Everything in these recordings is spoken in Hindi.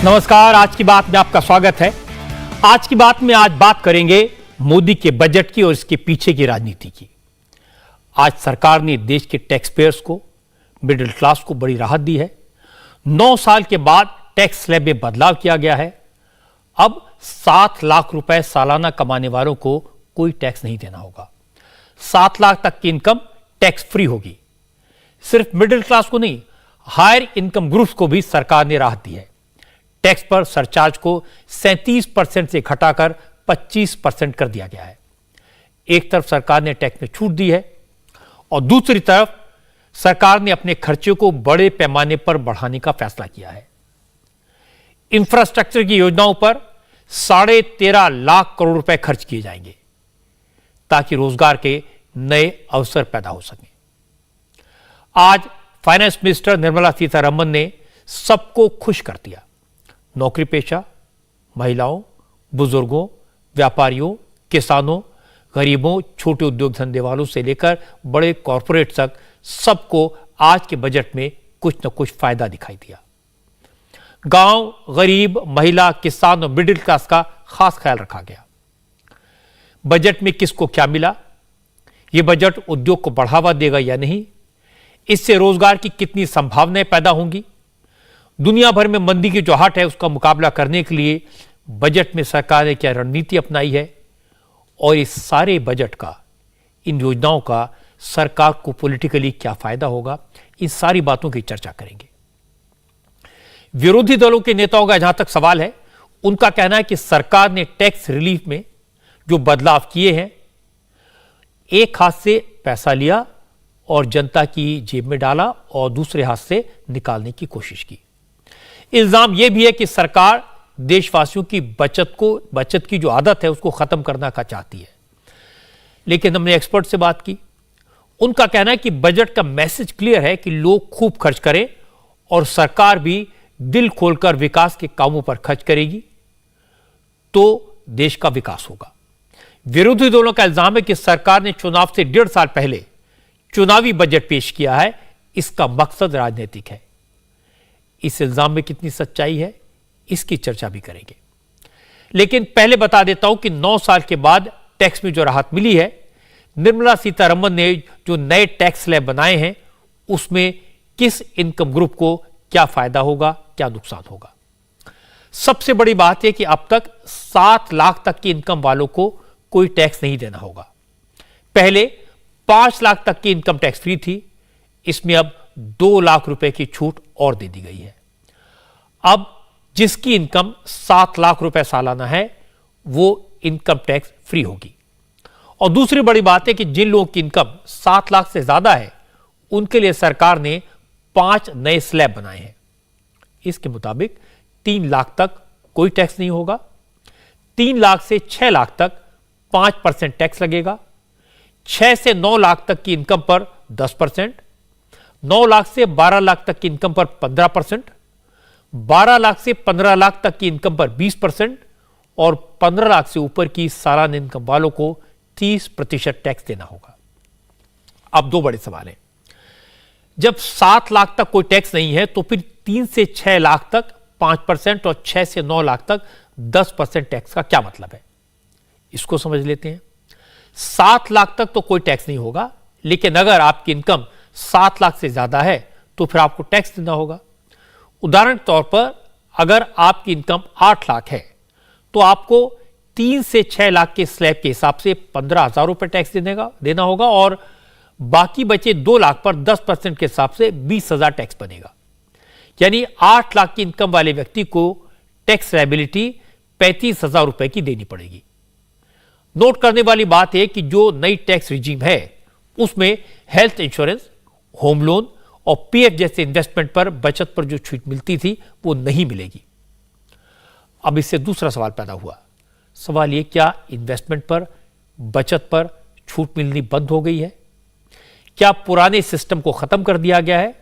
नमस्कार, आज की बात में आपका स्वागत है। आज की बात में आज बात करेंगे मोदी के बजट की और इसके पीछे की राजनीति की। आज सरकार ने देश के टैक्स पेयर्स को, मिडिल क्लास को बड़ी राहत दी है। 9 साल के बाद टैक्स स्लैब में बदलाव किया गया है। अब 7 लाख रुपए सालाना कमाने वालों को कोई टैक्स नहीं देना होगा। 7 लाख तक की इनकम टैक्स फ्री होगी। सिर्फ मिडिल क्लास को नहीं, हायर इनकम ग्रुप्स को भी सरकार ने राहत दी है। टैक्स पर सरचार्ज को 37% से घटाकर 25% कर दिया गया है। एक तरफ सरकार ने टैक्स में छूट दी है और दूसरी तरफ सरकार ने अपने खर्चे को बड़े पैमाने पर बढ़ाने का फैसला किया है। इंफ्रास्ट्रक्चर की योजनाओं पर 13.5 लाख करोड़ रुपए खर्च किए जाएंगे ताकि रोजगार के नए अवसर पैदा हो सकें। आज फाइनेंस मिनिस्टर निर्मला सीतारमण ने सबको खुश कर दिया। नौकरी पेशा, महिलाओं, बुजुर्गों, व्यापारियों, किसानों, गरीबों, छोटे उद्योग धंधे वालों से लेकर बड़े कॉरपोरेट तक सबको आज के बजट में कुछ न कुछ फायदा दिखाई दिया। गांव, गरीब, महिला, किसान और मिडिल क्लास का खास ख्याल रखा गया। बजट में किसको क्या मिला, यह बजट उद्योग को बढ़ावा देगा या नहीं, इससे रोजगार की कितनी संभावनाएं पैदा होंगी, दुनिया भर में मंदी की जो आहट है उसका मुकाबला करने के लिए बजट में सरकार ने क्या रणनीति अपनाई है और इस सारे बजट का, इन योजनाओं का सरकार को पॉलिटिकली क्या फायदा होगा, इन सारी बातों की चर्चा करेंगे। विरोधी दलों के नेताओं का जहां तक सवाल है, उनका कहना है कि सरकार ने टैक्स रिलीफ में जो बदलाव किए हैं, एक हाथ से पैसा लिया और जनता की जेब में डाला और दूसरे हाथ से निकालने की कोशिश की। इल्जाम यह भी है कि सरकार देशवासियों की बचत की जो आदत है उसको खत्म करना का चाहती है। लेकिन हमने एक्सपर्ट से बात की, उनका कहना है कि बजट का मैसेज क्लियर है कि लोग खूब खर्च करें और सरकार भी दिल खोलकर विकास के कामों पर खर्च करेगी तो देश का विकास होगा। विरोधी दलों का इल्जाम है कि सरकार ने चुनाव से 1.5 साल पहले चुनावी बजट पेश किया है, इसका मकसद राजनीतिक है। इस इल्जाम में कितनी सच्चाई है, इसकी चर्चा भी करेंगे। लेकिन पहले बता देता हूं कि 9 साल के बाद टैक्स में जो राहत मिली है, निर्मला सीतारमण ने जो नए टैक्स स्लैब बनाए हैं उसमें किस इनकम ग्रुप को क्या फायदा होगा, क्या नुकसान होगा। सबसे बड़ी बात यह कि अब तक 7 लाख तक की इनकम वालों को कोई टैक्स नहीं देना होगा। पहले 5 लाख तक की इनकम टैक्स फ्री थी, इसमें अब 2 लाख रुपए की छूट और दे दी गई है। अब जिसकी इनकम 7 लाख रुपए सालाना है वो इनकम टैक्स फ्री होगी। और दूसरी बड़ी बात है कि जिन लोगों की इनकम 7 लाख से ज्यादा है उनके लिए सरकार ने 5 नए स्लैब बनाए हैं। इसके मुताबिक 3 लाख तक कोई टैक्स नहीं होगा, 3 लाख से 6 लाख तक 5% टैक्स लगेगा, 6 से 9 लाख तक की इनकम पर 10%, 9 लाख से 12 लाख तक की इनकम पर 15%, 12 लाख से 15 लाख तक की इनकम पर 20% और 15 लाख से ऊपर की सालाना इनकम वालों को 30% टैक्स देना होगा। अब 2 बड़े सवाल हैं। जब 7 लाख तक कोई टैक्स नहीं है तो फिर 3 से 6 लाख तक 5% और 6 से 9 लाख तक 10% टैक्स का क्या मतलब है, इसको समझ लेते हैं। 7 लाख तक तो कोई टैक्स नहीं होगा, लेकिन अगर आपकी इनकम 7 लाख से ज्यादा है तो फिर आपको टैक्स देना होगा। उदाहरण के तौर पर अगर आपकी इनकम 8 लाख है तो आपको 3 से 6 लाख के स्लैब के हिसाब से 15,000 रुपए टैक्स देना होगा और बाकी बचे 2 लाख पर 10% के हिसाब से 20,000 टैक्स बनेगा। यानी 8 लाख की इनकम वाले व्यक्ति को टैक्स लायबिलिटी 35,000 रुपए की देनी पड़ेगी। नोट करने वाली बात है कि जो नई टैक्स रिजीम है उसमें हेल्थ इंश्योरेंस, होम लोन और पीएफ जैसे इन्वेस्टमेंट पर बचत पर जो छूट मिलती थी वो नहीं मिलेगी। अब इससे दूसरा सवाल पैदा हुआ। सवाल ये, क्या इन्वेस्टमेंट पर, बचत पर छूट मिलनी बंद हो गई है? क्या पुराने सिस्टम को खत्म कर दिया गया है?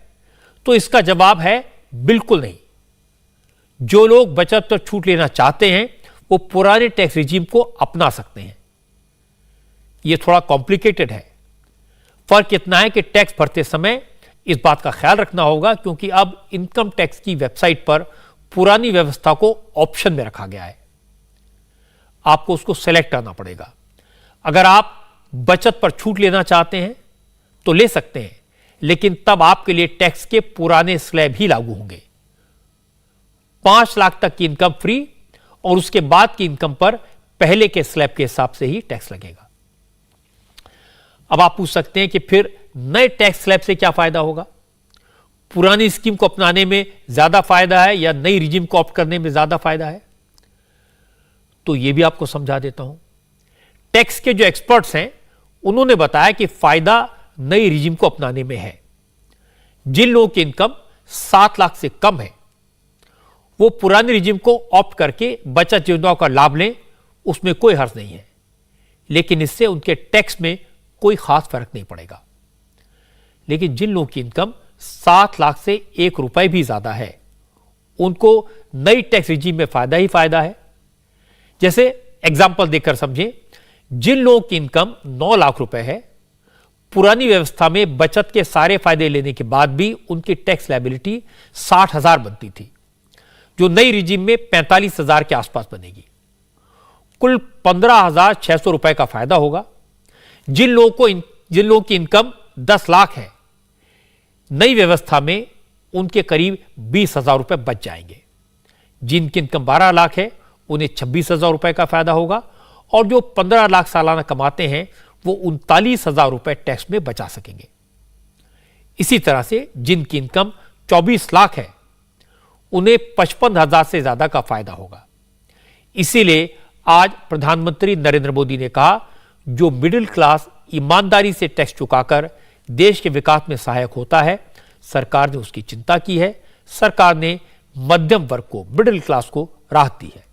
तो इसका जवाब है बिल्कुल नहीं। जो लोग बचत पर छूट लेना चाहते हैं वो पुराने टैक्स रिजीम को अपना सकते हैं। यह थोड़ा कॉम्प्लिकेटेड है। फर्क इतना है कि टैक्स भरते समय इस बात का ख्याल रखना होगा क्योंकि अब इनकम टैक्स की वेबसाइट पर पुरानी व्यवस्था को ऑप्शन में रखा गया है। आपको उसको सेलेक्ट करना पड़ेगा। अगर आप बचत पर छूट लेना चाहते हैं तो ले सकते हैं, लेकिन तब आपके लिए टैक्स के पुराने स्लैब ही लागू होंगे। 5 लाख तक की इनकम फ्री और उसके बाद की इनकम पर पहले के स्लैब के हिसाब से ही टैक्स लगेगा। अब आप पूछ सकते हैं कि फिर नए टैक्स स्लैब से क्या फायदा होगा? पुरानी स्कीम को अपनाने में ज्यादा फायदा है या नई रिजिम को ऑप्ट करने में ज्यादा फायदा है? तो यह भी आपको समझा देता हूं। टैक्स के जो एक्सपर्ट्स हैं उन्होंने बताया कि फायदा नई रिजिम को अपनाने में है। जिन लोगों की इनकम 7 लाख से कम है वो पुरानी रिजिम को ऑप्ट करके बचत योजनाओं का लाभ लें, उसमें कोई हर्ज नहीं है, लेकिन इससे उनके टैक्स में कोई खास फर्क नहीं पड़ेगा। लेकिन जिन लोगों की इनकम 7 लाख से 1 रुपए भी ज्यादा है उनको नई टैक्स रिजीम में फायदा ही फायदा है। जैसे एग्जांपल देकर समझें, जिन लोगों की इनकम 9 लाख रुपए है, पुरानी व्यवस्था में बचत के सारे फायदे लेने के बाद भी उनकी टैक्स लायबिलिटी 60,000 बनती थी, जो नई रिजीम में 45,000 के आसपास बनेगी। कुल 15,600 रुपए का फायदा होगा। जिन लोगों की इनकम 10 लाख है, नई व्यवस्था में उनके करीब 20,000 रुपए बच जाएंगे। जिनकी इनकम 12 लाख है उन्हें 26,000 रुपए का फायदा होगा और जो 15 लाख सालाना कमाते हैं वो 39,000 रुपए टैक्स में बचा सकेंगे। इसी तरह से जिनकी इनकम 24 लाख है उन्हें 55,000 से ज्यादा का फायदा होगा। इसीलिए आज प्रधानमंत्री नरेंद्र मोदी ने कहा, जो मिडिल क्लास ईमानदारी से टैक्स चुकाकर देश के विकास में सहायक होता है, सरकार ने उसकी चिंता की है। सरकार ने मध्यम वर्ग को, मिडिल क्लास को राहत दी है।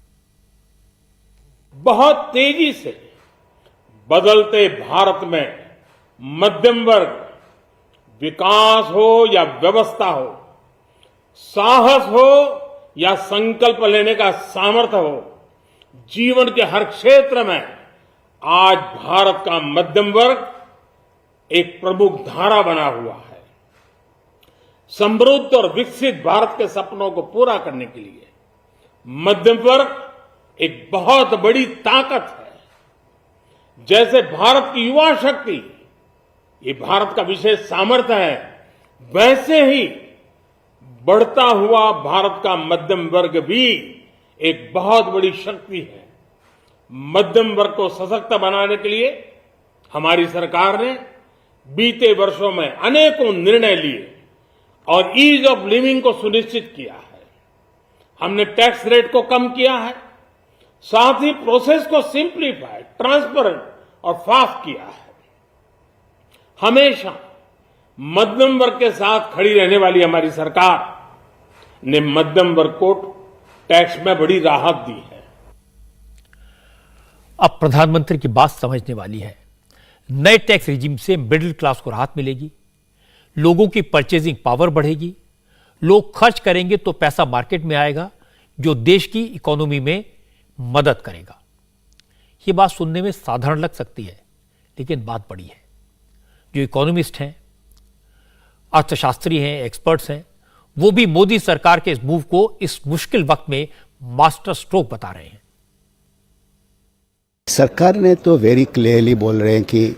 बहुत तेजी से बदलते भारत में मध्यम वर्ग, विकास हो या व्यवस्था हो, साहस हो या संकल्प लेने का सामर्थ्य हो, जीवन के हर क्षेत्र में आज भारत का मध्यम वर्ग एक प्रमुख धारा बना हुआ है। समृद्ध और विकसित भारत के सपनों को पूरा करने के लिए मध्यम वर्ग एक बहुत बड़ी ताकत है। जैसे भारत की युवा शक्ति ये भारत का विशेष सामर्थ्य है, वैसे ही बढ़ता हुआ भारत का मध्यम वर्ग भी एक बहुत बड़ी शक्ति है। मध्यम वर्ग को सशक्त बनाने के लिए हमारी सरकार ने बीते वर्षों में अनेकों निर्णय लिए और ईज ऑफ लिविंग को सुनिश्चित किया है। हमने टैक्स रेट को कम किया है, साथ ही प्रोसेस को सिंप्लीफाई, ट्रांसपेरेंट और फास्ट किया है। हमेशा मध्यम वर्ग के साथ खड़ी रहने वाली हमारी सरकार ने मध्यम वर्ग को टैक्स में बड़ी राहत दी है। अब प्रधानमंत्री की बात समझने वाली है। नए टैक्स रिजीम से मिडिल क्लास को राहत मिलेगी, लोगों की परचेजिंग पावर बढ़ेगी, लोग खर्च करेंगे तो पैसा मार्केट में आएगा, जो देश की इकोनॉमी में मदद करेगा। यह बात सुनने में साधारण लग सकती है, लेकिन बात बड़ी है। जो इकोनॉमिस्ट हैं, अर्थशास्त्री हैं, एक्सपर्ट्स हैं, वो भी मोदी सरकार के इस मूव को इस मुश्किल वक्त में मास्टर स्ट्रोक बता रहे हैं। सरकार ने तो वेरी क्लियरली बोल रहे हैं कि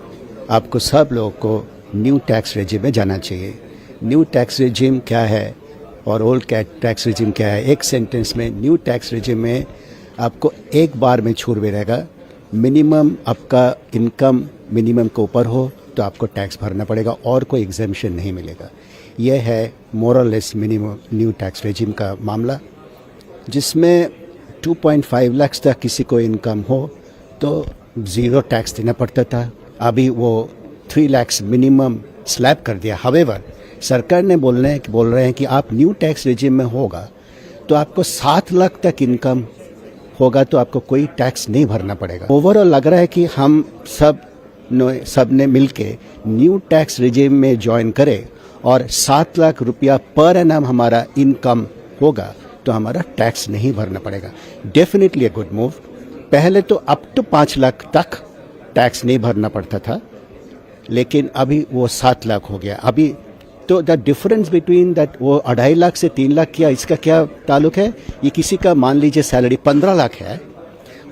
आपको सब लोगों को न्यू टैक्स रेजिम में जाना चाहिए। न्यू टैक्स रेजिम क्या है और ओल्ड टैक्स रेजिम क्या है? एक सेंटेंस में, न्यू टैक्स रेजिम में आपको एक बार में छूट मिलेगा। मिनिमम आपका इनकम मिनिमम के ऊपर हो तो आपको टैक्स भरना पड़ेगा और कोई एग्जेम्पशन नहीं मिलेगा। यह है मोर और less minimum new tax regime का मामला, जिसमें 2.5 लाख तक किसी को इनकम हो तो ज़ीरो टैक्स देना पड़ता था। अभी वो 3 लाख मिनिमम स्लैब कर दिया। हावेवर सरकार ने बोल रहे हैं कि आप न्यू टैक्स रेजिम में होगा तो आपको 7 लाख तक इनकम होगा तो आपको कोई टैक्स नहीं भरना पड़ेगा। ओवरऑल लग रहा है कि हम सब ने मिलके न्यू टैक्स रेजिम में ज्वाइन करें और 7 लाख रुपया पर एनम हमारा इनकम होगा तो हमारा टैक्स नहीं भरना पड़ेगा। Definitely a good move. पहले तो अप टू 5 लाख तक टैक्स नहीं भरना पड़ता था, लेकिन अभी वो 7 लाख हो गया। अभी तो द डिफरेंस बिटवीन दैट वो 2.5 लाख से 3 लाख क्या इसका क्या ताल्लुक है? ये किसी का मान लीजिए सैलरी 15 लाख है,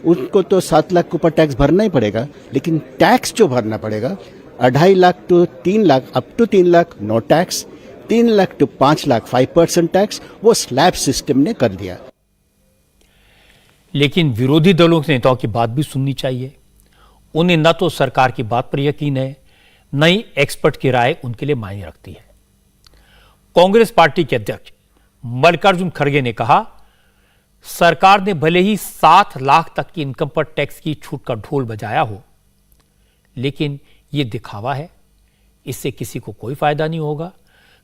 उनको तो 7 लाख के ऊपर टैक्स भरना ही पड़ेगा, लेकिन टैक्स जो भरना पड़ेगा 2.5 lakh to 3 lakh, up to 3 lakh no tax, 3 lakh to 5 lakh 5% tax, वो स्लैब सिस्टम ने कर दिया। लेकिन विरोधी दलों के नेताओं की बात भी सुननी चाहिए। उन्हें न तो सरकार की बात पर यकीन है, न ही एक्सपर्ट की राय उनके लिए मायने रखती है। कांग्रेस पार्टी के अध्यक्ष मल्लिकार्जुन खड़गे ने कहा, सरकार ने भले ही 7 लाख तक की इनकम पर टैक्स की छूट का ढोल बजाया हो, लेकिन यह दिखावा है, इससे किसी को कोई फायदा नहीं होगा।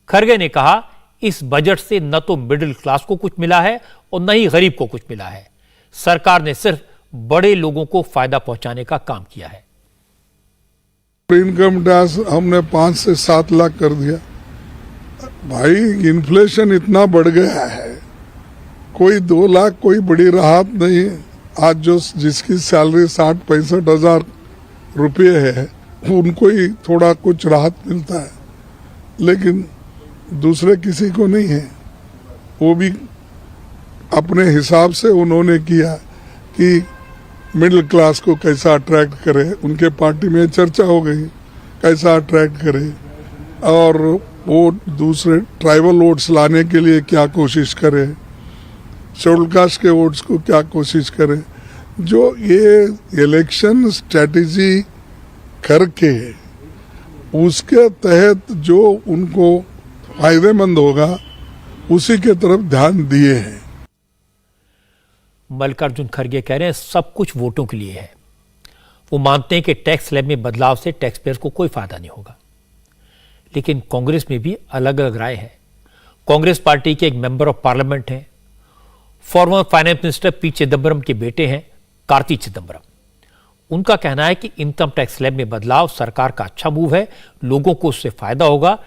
खड़गे ने कहा, इस बजट से न तो मिडिल क्लास को कुछ मिला है और न ही गरीब को कुछ मिला है। सरकार ने सिर्फ बड़े लोगों को फायदा पहुंचाने का काम किया है। इनकम टैक्स हमने 5 से 7 लाख कर दिया। भाई इन्फ्लेशन इतना बढ़ गया है, कोई 2 लाख कोई बड़ी राहत नहीं है। आज जो जिसकी सैलरी 60-65 हजार रुपये है, उनको ही थोड़ा कुछ राहत मिलता है, लेकिन दूसरे किसी को नहीं है। वो भी अपने हिसाब से उन्होंने किया कि मिडिल क्लास को कैसा अट्रैक्ट करे। उनके पार्टी में चर्चा हो गई कैसा अट्रैक्ट करे, और वो दूसरे ट्राइबल वोट्स लाने के लिए क्या कोशिश करे, शेड्यूल कास्ट के वोट्स को क्या कोशिश करे। जो ये इलेक्शन स्ट्रेटेजी करके उसके तहत जो उनको फायदेमंद होगा उसी के तरफ ध्यान दिए हैं। मल्लिकार्जुन खड़गे कह रहे हैं सब कुछ वोटों के लिए है। वो मानते हैं कि टैक्स स्लैब में बदलाव से टैक्स पेयर को कोई फायदा नहीं होगा, लेकिन कांग्रेस में भी अलग अलग राय है। कांग्रेस पार्टी के एक मेंबर ऑफ पार्लियामेंट हैं, former finance minister P Chidambaram के बेटे हैं कार्ति चिदम्बरम। उनका कहना है कि इनकम टैक्स स्लैब में बदलाव सरकार का अच्छा मूव है, लोगों को उससे फायदा होगा,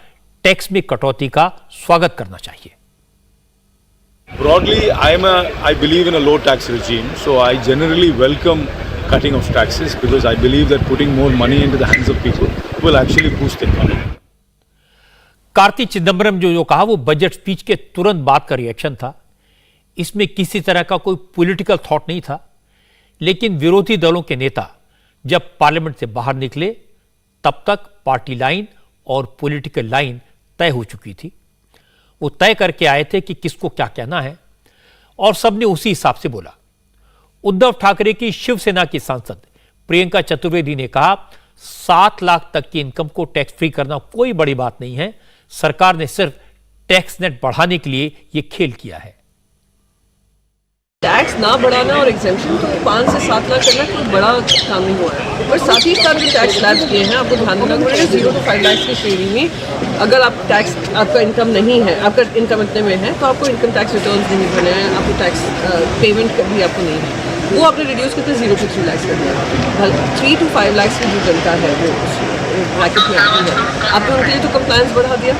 टैक्स में कटौती का स्वागत करना चाहिए। Broadly, I believe in a low tax regime, so I generally welcome cutting of taxes because I believe that putting more money into the hands of people will actually boost the economy. Karti Chidambaram जो कहा वो बजट स्पीच के तुरंत बाद का रिएक्शन था। इसमें किसी तरह का कोई पॉलिटिकल थॉट नहीं था, लेकिन विरोधी दलों के नेता जब पार्लियामेंट से बाहर निकले तब तक पार्टी लाइन और पॉलिटिकल लाइन तय हो चुकी थी। वो तय करके आए थे कि किसको क्या कहना है, और सबने उसी हिसाब से बोला। उद्धव ठाकरे की शिवसेना की सांसद प्रियंका चतुर्वेदी ने कहा, 7 लाख तक की इनकम को टैक्स फ्री करना कोई बड़ी बात नहीं है, सरकार ने सिर्फ टैक्स नेट बढ़ाने के लिए यह खेल किया है। टैक्स ना बढ़ाना और एग्जेम्पशन तो 5 से 7 लाख करना कोई बड़ा काम नहीं हुआ है, पर साथ ही साथ जो टैक्स स्लैब्स किए हैं आपको ध्यान देना पड़ेगा। 0 to 5 लाख की श्रेणी में अगर आप टैक्स, आपका इनकम नहीं है, आपका इनकम इतने में है, तो आपको इनकम टैक्स रिटर्न्स नहीं बने हैं, आपको टैक्स पेमेंट भी आपको नहीं है, वो आपने रिड्यूस करके 0 to 3 लाख कर दिया। 3 to 5 लाख की जो जनता है वो ब्रैकेट में आती है, आपने उनके लिए तो कंप्लायंस बढ़ा दिया।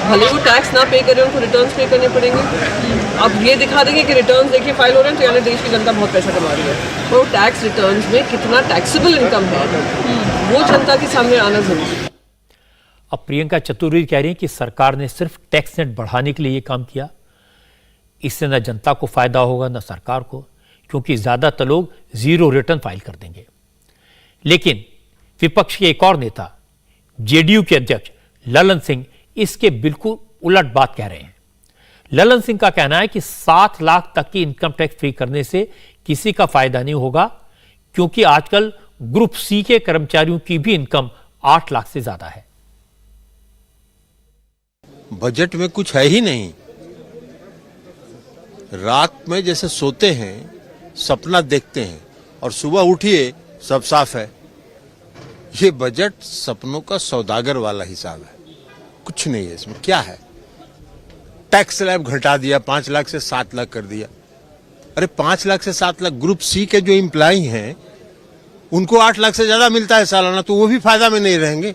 भले वो टैक्स ना पे करें, उनको रिटर्न्स पे करने पड़ेंगे। अब ये दिखा देंगे कि रिटर्न्स देखिए फाइल हो रहे हैं, तो यानी देश की जनता बहुत पैसा कमा रही है, और टैक्स रिटर्न्स में कितना टैक्सेबल इनकम है वो जनता के सामने आना जरूरी है। अब प्रियंका चतुर्वेदी कह रही हैं कि सरकार ने सिर्फ टैक्स नेट बढ़ाने के लिए यह काम किया, इससे न जनता को फायदा होगा न सरकार को, क्योंकि ज्यादातर लोग 0 रिटर्न फाइल कर देंगे। लेकिन विपक्ष के एक और नेता जेडीयू के अध्यक्ष ललन सिंह इसके बिल्कुल उलट बात कह रहे हैं। ललन सिंह का कहना है कि 7 लाख तक की इनकम टैक्स फ्री करने से किसी का फायदा नहीं होगा, क्योंकि आजकल ग्रुप सी के कर्मचारियों की भी इनकम 8 लाख से ज्यादा है। बजट में कुछ है ही नहीं। रात में जैसे सोते हैं, सपना देखते हैं, और सुबह उठिए सब साफ है। ये बजट सपनों का सौदागर वाला हिसाब है, कुछ नहीं है इसमें। क्या है? टैक्स स्लैब घटा दिया, 5 लाख से 7 लाख कर दिया। अरे 5 लाख से 7 लाख ग्रुप सी के जो एम्प्लॉई हैं उनको 8 लाख से ज्यादा मिलता है सालाना, तो वो भी फायदा में नहीं रहेंगे,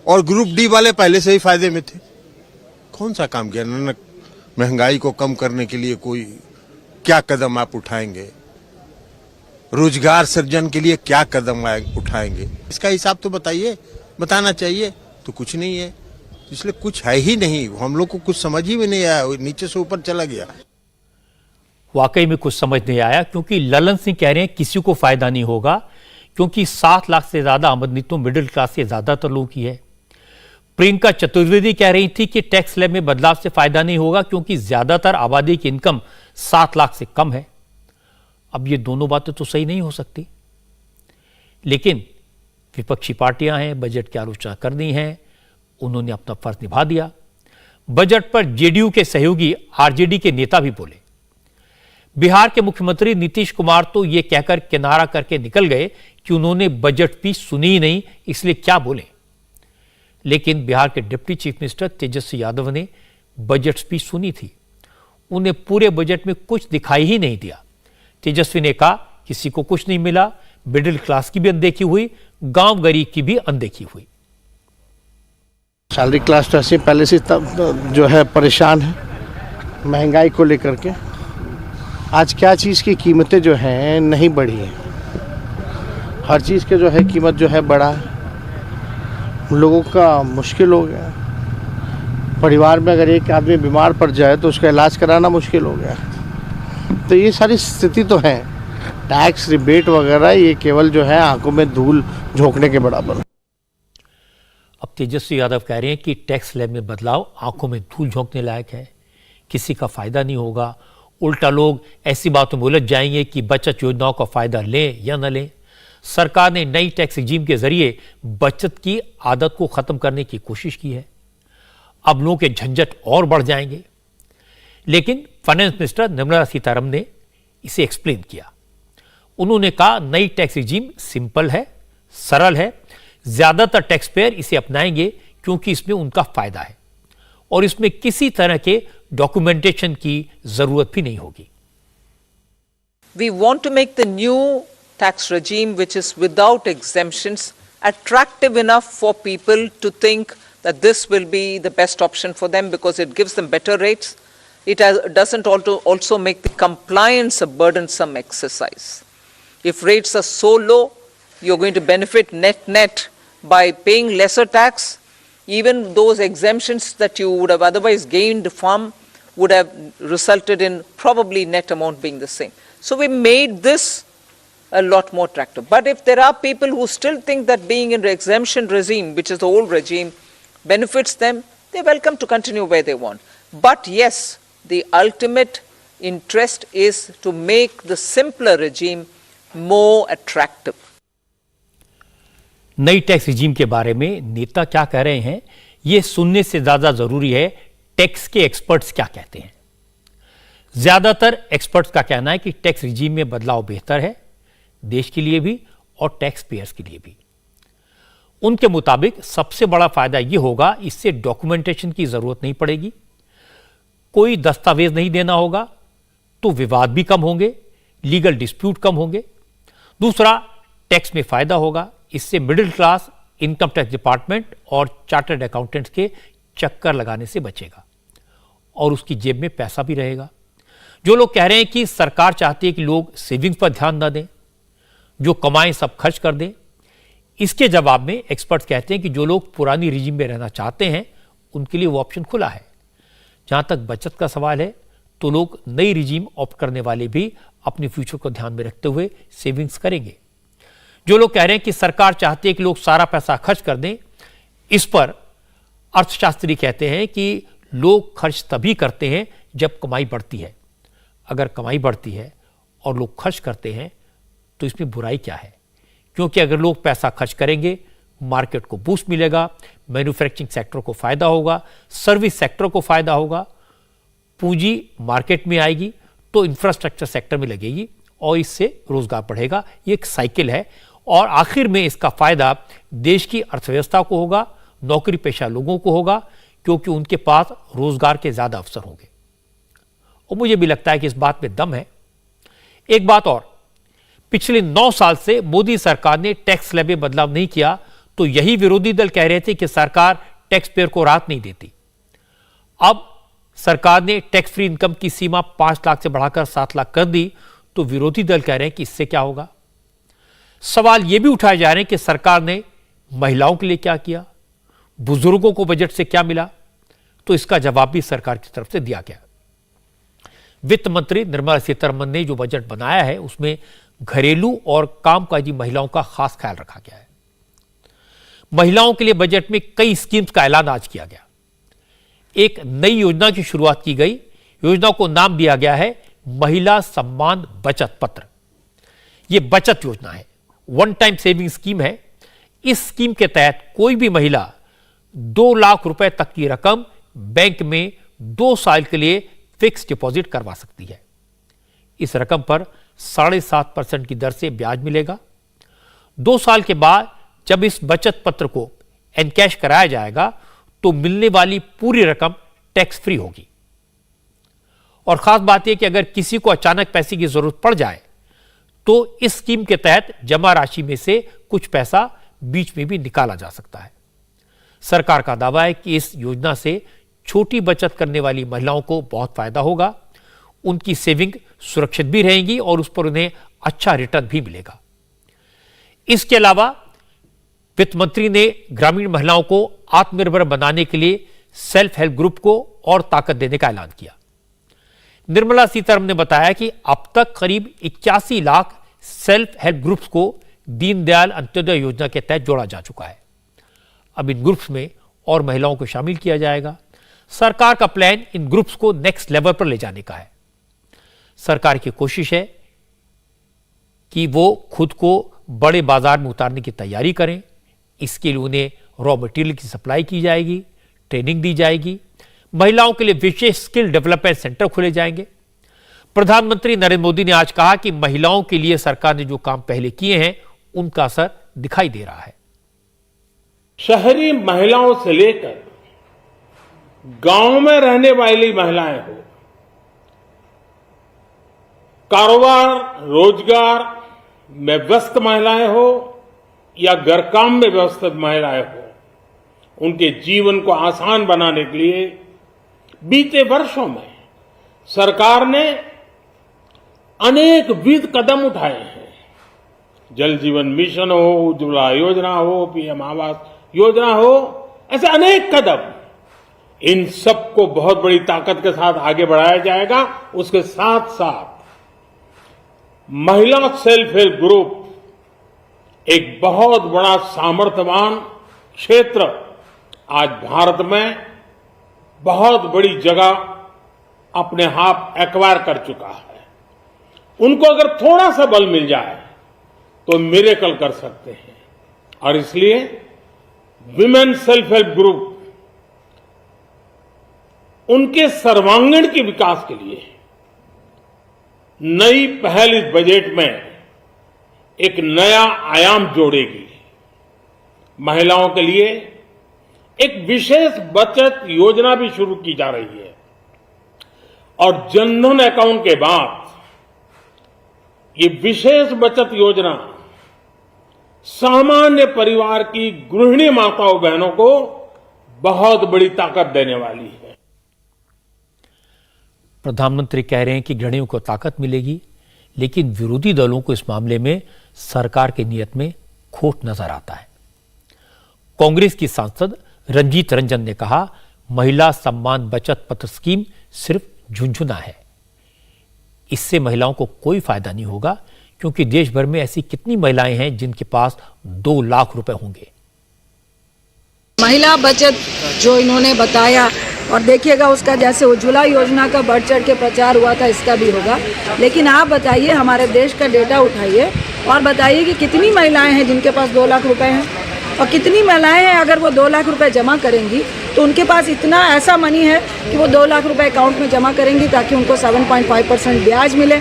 और ग्रुप डी वाले पहले से ही फायदे में थे। कौन सा काम किया? महंगाई को कम करने के लिए कोई क्या कदम आप उठाएंगे? रोजगार सृजन के लिए क्या कदम उठाएंगे? इसका हिसाब तो बताइए, बताना चाहिए। तो कुछ नहीं है। इसलिए कुछ है ही नहीं, हम लोग को कुछ समझ ही में नहीं आया, नीचे से ऊपर चला गया। वाकई में कुछ समझ नहीं आया, क्योंकि ललन सिंह कह रहे हैं किसी को फायदा नहीं होगा, क्योंकि 7 लाख से ज्यादा आमदनी तो मिडिल क्लास के ज्यादातर लोगों की है। प्रियंका चतुर्वेदी कह रही थी कि टैक्स स्लैब में बदलाव से फायदा नहीं होगा, क्योंकि ज्यादातर आबादी की इनकम 7 लाख से कम है। अब ये दोनों बातें तो सही नहीं हो सकती, लेकिन विपक्षी पार्टियां हैं, बजट की आलोचना करनी है, उन्होंने अपना फर्ज निभा दिया। बजट पर जेडीयू के सहयोगी आरजेडी के नेता भी बोले। बिहार के मुख्यमंत्री नीतीश कुमार तो ये कहकर किनारा करके निकल गए कि उन्होंने बजट भी सुनी ही नहीं, इसलिए क्या बोले। लेकिन बिहार के deputy chief minister Tejashwi Yadav ने बजट स्पीच सुनी थी, उन्हें पूरे बजट में कुछ दिखाई ही नहीं दिया। तेजस्वी ने कहा किसी को कुछ नहीं मिला, मिडिल क्लास की भी अनदेखी हुई, गांव गरीब की भी अनदेखी हुई। सैलरी क्लास तो ऐसे पहले से जो है परेशान है महंगाई को लेकर के। आज क्या चीज़ की कीमतें जो हैं नहीं बढ़ी हैं, हर चीज़ के जो है कीमत जो है बढ़ा है, लोगों का मुश्किल हो गया। परिवार में अगर एक आदमी बीमार पड़ जाए तो उसका इलाज कराना मुश्किल हो गया। तो ये सारी स्थिति तो है। टैक्स रिबेट वगैरह ये केवल जो है आंखों में धूल झोंकने के बराबर। अब तेजस्वी यादव कह रहे हैं कि टैक्स स्लैब में बदलाव आंखों में धूल झोंकने लायक है, किसी का फायदा नहीं होगा। उल्टा लोग ऐसी बातों में उलझ जाएंगे कि बचत योजनाओं का फायदा लें या न लें। सरकार ने नई टैक्स रिजीम के जरिए बचत की आदत को खत्म करने की कोशिश की है। अब लोगों के झंझट और बढ़ जाएंगे। लेकिन फाइनेंस मिनिस्टर निर्मला सीतारमण ने इसे एक्सप्लेन किया। उन्होंने कहा नई टैक्स रिजीम सिंपल है, सरल है, ज्यादातर टैक्स पेयर इसे अपनाएंगे क्योंकि इसमें उनका फायदा है और इसमें किसी तरह के डॉक्यूमेंटेशन की जरूरत भी नहीं होगी। We want to make the new tax regime, which is without exemptions, attractive enough for people to think that this will be the best option for them because it gives them better rates. It doesn't also make the compliance a burdensome exercise. If rates are so low, you're going to benefit net by paying lesser tax. Even those exemptions that you would have otherwise gained from would have resulted in probably net amount being the same. So we made this a lot more attractive. But if there are people who still think that being in the exemption regime, which is the old regime, benefits them, they're welcome to continue where they want. But yes, the ultimate interest is to make the simpler regime more attractive. नई टैक्स रिजीम के बारे में नेता क्या कह रहे हैं, यह सुनने से ज्यादा जरूरी है टैक्स के एक्सपर्ट्स क्या कहते हैं। ज्यादातर एक्सपर्ट्स का कहना है कि टैक्स रिजीम में बदलाव बेहतर है, देश के लिए भी और टैक्स पेयर्स के लिए भी। उनके मुताबिक सबसे बड़ा फायदा यह होगा, इससे डॉक्यूमेंटेशन की जरूरत नहीं पड़ेगी, कोई दस्तावेज नहीं देना होगा, तो विवाद भी कम होंगे, लीगल डिस्प्यूट कम होंगे। दूसरा, टैक्स में फायदा होगा, इससे middle class income tax department और चार्टर्ड अकाउंटेंट्स के चक्कर लगाने से बचेगा और उसकी जेब में पैसा भी रहेगा। जो लोग कह रहे हैं कि सरकार चाहती है कि लोग सेविंग्स पर ध्यान न दें, जो कमाएं सब खर्च कर दें, इसके जवाब में एक्सपर्ट्स कहते हैं कि जो लोग पुरानी रिजीम में रहना चाहते हैं उनके लिए वो ऑप्शन खुला है। जहां तक बचत का सवाल है तो लोग नई रिजीम ऑप्ट करने वाले भी अपने फ्यूचर को ध्यान में रखते हुए सेविंग्स करेंगे। जो लोग कह रहे हैं कि सरकार चाहती है कि लोग सारा पैसा खर्च कर दें, इस पर अर्थशास्त्री कहते हैं कि लोग खर्च तभी करते हैं जब कमाई बढ़ती है। अगर कमाई बढ़ती है और लोग खर्च करते हैं तो इसमें बुराई क्या है, क्योंकि अगर लोग पैसा खर्च करेंगे मार्केट को बूस्ट मिलेगा, मैन्युफैक्चरिंग सेक्टर को फायदा होगा, सर्विस सेक्टर को फायदा होगा, पूंजी मार्केट में आएगी तो इंफ्रास्ट्रक्चर सेक्टर में लगेगी और इससे रोजगार बढ़ेगा। ये एक साइकिल है और आखिर में इसका फायदा देश की अर्थव्यवस्था को होगा, नौकरी पेशा लोगों को होगा, क्योंकि उनके पास रोजगार के ज्यादा अवसर होंगे। और मुझे भी लगता है कि इस बात में दम है। एक बात और, पिछले 9 साल से मोदी सरकार ने टैक्स स्लैब में बदलाव नहीं किया, तो यही विरोधी दल कह रहे थे कि सरकार टैक्स पेयर को राहत नहीं देती। अब सरकार ने टैक्स फ्री इनकम की सीमा 5 लाख से बढ़ाकर 7 लाख कर दी, तो विरोधी दल कह रहे हैं कि इससे क्या होगा। सवाल यह भी उठाए जा रहे हैं कि सरकार ने महिलाओं के लिए क्या किया, बुजुर्गों को बजट से क्या मिला, तो इसका जवाब भी सरकार की तरफ से दिया गया। वित्त मंत्री निर्मला सीतारमण ने जो बजट बनाया है उसमें घरेलू और कामकाजी महिलाओं का खास ख्याल रखा गया है। महिलाओं के लिए बजट में कई स्कीम्स का ऐलान आज किया गया। एक नई योजना की शुरुआत की गई। योजना को नाम दिया गया है महिला सम्मान बचत पत्र। यह बचत योजना है, वन टाइम सेविंग स्कीम है। इस स्कीम के तहत कोई भी महिला 2 लाख रुपए तक की रकम बैंक में 2 साल के लिए फिक्स डिपॉजिट करवा सकती है। इस रकम पर 7.5% की दर से ब्याज मिलेगा। 2 साल के बाद जब इस बचत पत्र को एनकैश कराया जाएगा तो मिलने वाली पूरी रकम टैक्स फ्री होगी। और खास बात यह कि अगर किसी को अचानक पैसे की जरूरत पड़ जाए तो इस स्कीम के तहत जमा राशि में से कुछ पैसा बीच में भी निकाला जा सकता है। सरकार का दावा है कि इस योजना से छोटी बचत करने वाली महिलाओं को बहुत फायदा होगा। उनकी सेविंग सुरक्षित भी रहेगी और उस पर उन्हें अच्छा रिटर्न भी मिलेगा। इसके अलावा वित्त मंत्री ने ग्रामीण महिलाओं को आत्मनिर्भर बनाने के लिए सेल्फ हेल्प ग्रुप को और ताकत देने का ऐलान किया। निर्मला सीतारमण ने बताया कि अब तक करीब 81 लाख सेल्फ हेल्प ग्रुप्स को दीनदयाल अंत्योदय योजना के तहत जोड़ा जा चुका है। अब इन ग्रुप्स में और महिलाओं को शामिल किया जाएगा। सरकार का प्लान इन ग्रुप्स को नेक्स्ट लेवल पर ले जाने का है। सरकार की कोशिश है कि वो खुद को बड़े बाजार में उतारने की तैयारी करें। इसके लिए उन्हें रॉ मटेरियल की सप्लाई की जाएगी, ट्रेनिंग दी जाएगी। महिलाओं के लिए विशेष स्किल डेवलपमेंट सेंटर खोले जाएंगे। प्रधानमंत्री नरेंद्र मोदी ने आज कहा कि महिलाओं के लिए सरकार ने जो काम पहले किए हैं उनका असर दिखाई दे रहा है। शहरी महिलाओं से लेकर गांव में रहने वाली महिलाएं हो, कारोबार रोजगार में व्यस्त महिलाएं हो या घर काम में व्यस्त महिलाएं हो, उनके जीवन को आसान बनाने के लिए बीते वर्षों में सरकार ने अनेकविध कदम उठाए हैं। जल जीवन मिशन हो, उज्ज्वला योजना हो, पीएम आवास योजना हो, ऐसे अनेक कदम। इन सबको बहुत बड़ी ताकत के साथ आगे बढ़ाया जाएगा। उसके साथ साथ महिला सेल्फ हेल्प ग्रुप एक बहुत बड़ा सामर्थ्यवान क्षेत्र आज भारत में बहुत बड़ी जगह अपने आप एक्वायर कर चुका है। उनको अगर थोड़ा सा बल मिल जाए तो मिरेकल कर सकते हैं। और इसलिए विमेन सेल्फ हेल्प ग्रुप उनके सर्वांगीण के विकास के लिए नई पहल इस बजट में एक नया आयाम जोड़ेगी। महिलाओं के लिए एक विशेष बचत योजना भी शुरू की जा रही है और जनधन अकाउंट के बाद ये विशेष बचत योजना सामान्य परिवार की गृहिणी माताओं बहनों को बहुत बड़ी ताकत देने वाली है। प्रधानमंत्री कह रहे हैं कि गृहिणियों को ताकत मिलेगी, लेकिन विरोधी दलों को इस मामले में सरकार की नीयत में खोट नजर आता है। कांग्रेस की सांसद रंजीत रंजन ने कहा, महिला सम्मान बचत पत्र स्कीम सिर्फ झुंझुना है। इससे महिलाओं को कोई फायदा नहीं होगा, क्योंकि देश भर में ऐसी कितनी महिलाएं हैं जिनके पास 2 लाख रुपए होंगे। महिला बचत जो इन्होंने बताया, और देखिएगा उसका जैसे उज्ज्वला योजना का बढ़ चढ़ के प्रचार हुआ था, इसका भी होगा। लेकिन आप बताइए, हमारे देश का डेटा उठाइए और बताइए कि कितनी महिलाएं हैं जिनके पास 2 लाख रुपए हैं, और कितनी महिलाएं हैं अगर वो 2 लाख रुपए जमा करेंगी तो उनके पास इतना ऐसा मनी है कि वो 2 लाख रुपए अकाउंट में जमा करेंगी ताकि उनको 7.5% ब्याज मिले।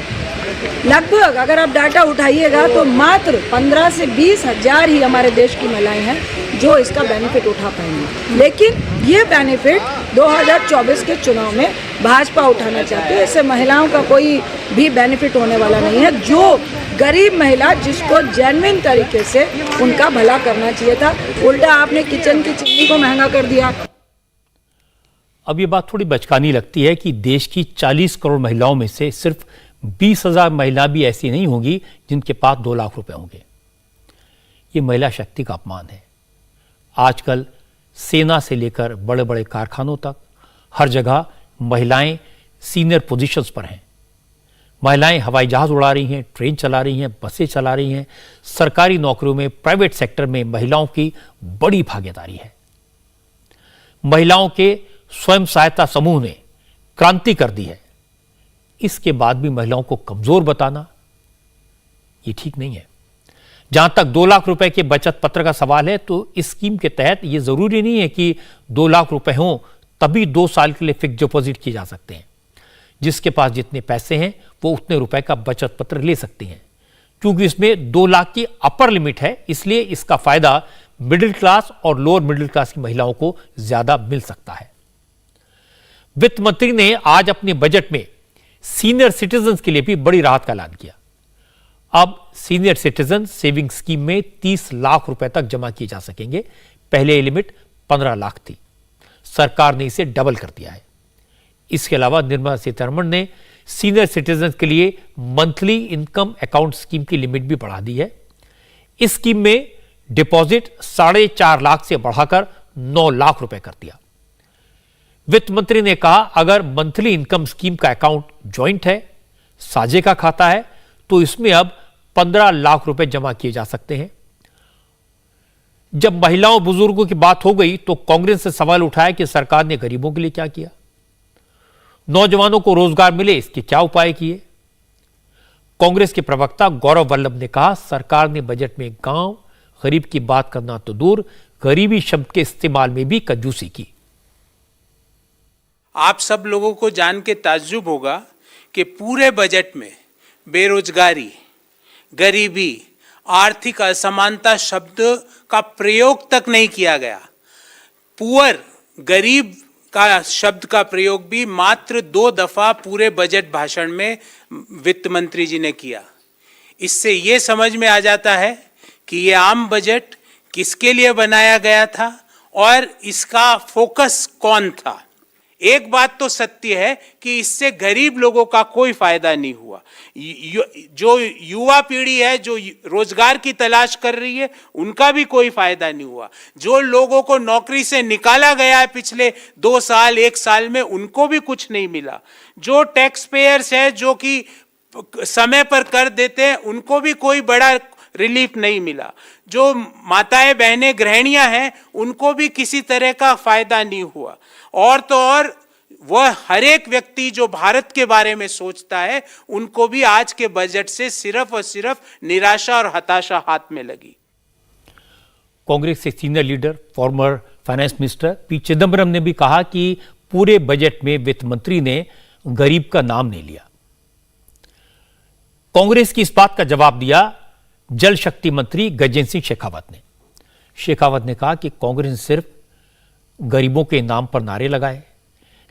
लगभग अगर आप डाटा उठाइएगा तो मात्र 15 से 20 हजार ही हमारे देश की महिलाएं हैं जो इसका बेनिफिट उठा पाएंगी। लेकिन ये बेनिफिट 2024 के चुनाव में भाजपा उठाना चाहती है। इससे महिलाओं का कोई भी बेनिफिट होने वाला नहीं है। जो गरीब महिला जिसको जेन्युइन तरीके से उनका भला करना चाहिए था, उल्टा आपने किचन की चिमनी को महंगा कर दिया। अब ये बात थोड़ी बचकानी लगती है कि देश की 40 करोड़ महिलाओं में से सिर्फ 20,000 महिला भी ऐसी नहीं होंगी जिनके पास 2 लाख रुपए होंगे। ये महिला शक्ति का अपमान है। आजकल सेना से लेकर बड़े बड़े कारखानों तक हर जगह महिलाएं सीनियर पोजीशंस पर हैं। महिलाएं हवाई जहाज उड़ा रही हैं, ट्रेन चला रही हैं, बसें चला रही हैं। सरकारी नौकरियों में, प्राइवेट सेक्टर में महिलाओं की बड़ी भागीदारी है। महिलाओं के स्वयं सहायता समूह ने क्रांति कर दी है। इसके बाद भी महिलाओं को कमजोर बताना ये ठीक नहीं है। जहां तक 2 लाख रुपए के बचत पत्र का सवाल है, तो इस स्कीम के तहत ये जरूरी नहीं है कि 2 लाख रुपए हों तभी 2 साल के लिए फिक्स डिपॉजिट किए जा सकते हैं। जिसके पास जितने पैसे हैं वो उतने रुपए का बचत पत्र ले सकते हैं। क्योंकि इसमें 2 लाख की अपर लिमिट है, इसलिए इसका फायदा मिडिल क्लास और लोअर मिडिल क्लास की महिलाओं को ज्यादा मिल सकता है। वित्त मंत्री ने आज अपने बजट में सीनियर सिटीजन के लिए भी बड़ी राहत का ऐलान किया। अब सीनियर सिटीजन सेविंग स्कीम में 30 लाख रुपए तक जमा किए जा सकेंगे। पहले ये लिमिट 15 लाख थी, सरकार ने इसे डबल कर दिया है। इसके अलावा निर्मला सीतारमण ने सीनियर सिटीजन के लिए मंथली इनकम अकाउंट स्कीम की लिमिट भी बढ़ा दी है। इस स्कीम में डिपॉजिट 4.5 लाख से बढ़ाकर 9 लाख रुपए कर दिया। वित्त मंत्री ने कहा, अगर मंथली इनकम स्कीम का अकाउंट ज्वाइंट है, साझे का खाता है, तो इसमें अब 15 लाख रुपए जमा किए जा सकते हैं। जब महिलाओं बुजुर्गों की बात हो गई तो कांग्रेस ने सवाल उठाया कि सरकार ने गरीबों के लिए क्या किया, नौजवानों को रोजगार मिले इसके क्या उपाय किए। कांग्रेस के प्रवक्ता गौरव वल्लभ ने कहा, सरकार ने बजट में गांव गरीब की बात करना तो दूर, गरीबी शब्द के इस्तेमाल में भी कंजूसी की। आप सब लोगों को जान के ताज्जुब होगा कि पूरे बजट में बेरोजगारी, गरीबी, आर्थिक असमानता शब्द का प्रयोग तक नहीं किया गया। पुअर, गरीब का शब्द का प्रयोग भी मात्र 2 दफा पूरे बजट भाषण में वित्त मंत्री जी ने किया। इससे ये समझ में आ जाता है कि ये आम बजट किसके लिए बनाया गया था और इसका फोकस कौन था। एक बात तो सत्य है कि इससे गरीब लोगों का कोई फायदा नहीं हुआ। जो युवा पीढ़ी है, जो रोजगार की तलाश कर रही है, उनका भी कोई फायदा नहीं हुआ। जो लोगों को नौकरी से निकाला गया है पिछले 2 साल 1 साल में, उनको भी कुछ नहीं मिला। जो टैक्स पेयर्स है, जो कि समय पर कर देते हैं, उनको भी कोई बड़ा रिलीफ नहीं मिला। जो माताएं बहनें गृहिणियां हैं, उनको भी किसी तरह का फायदा नहीं हुआ। और तो और वह हर एक व्यक्ति जो भारत के बारे में सोचता है, उनको भी आज के बजट से सिर्फ और सिर्फ निराशा और हताशा हाथ में लगी। कांग्रेस के senior leader former finance minister P Chidambaram ने भी कहा कि पूरे बजट में वित्त मंत्री ने गरीब का नाम नहीं लिया। कांग्रेस की इस बात का जवाब दिया जल शक्ति मंत्री गजेंद्र सिंह शेखावत ने। शेखावत ने कहा कि कांग्रेस ने सिर्फ गरीबों के नाम पर नारे लगाए,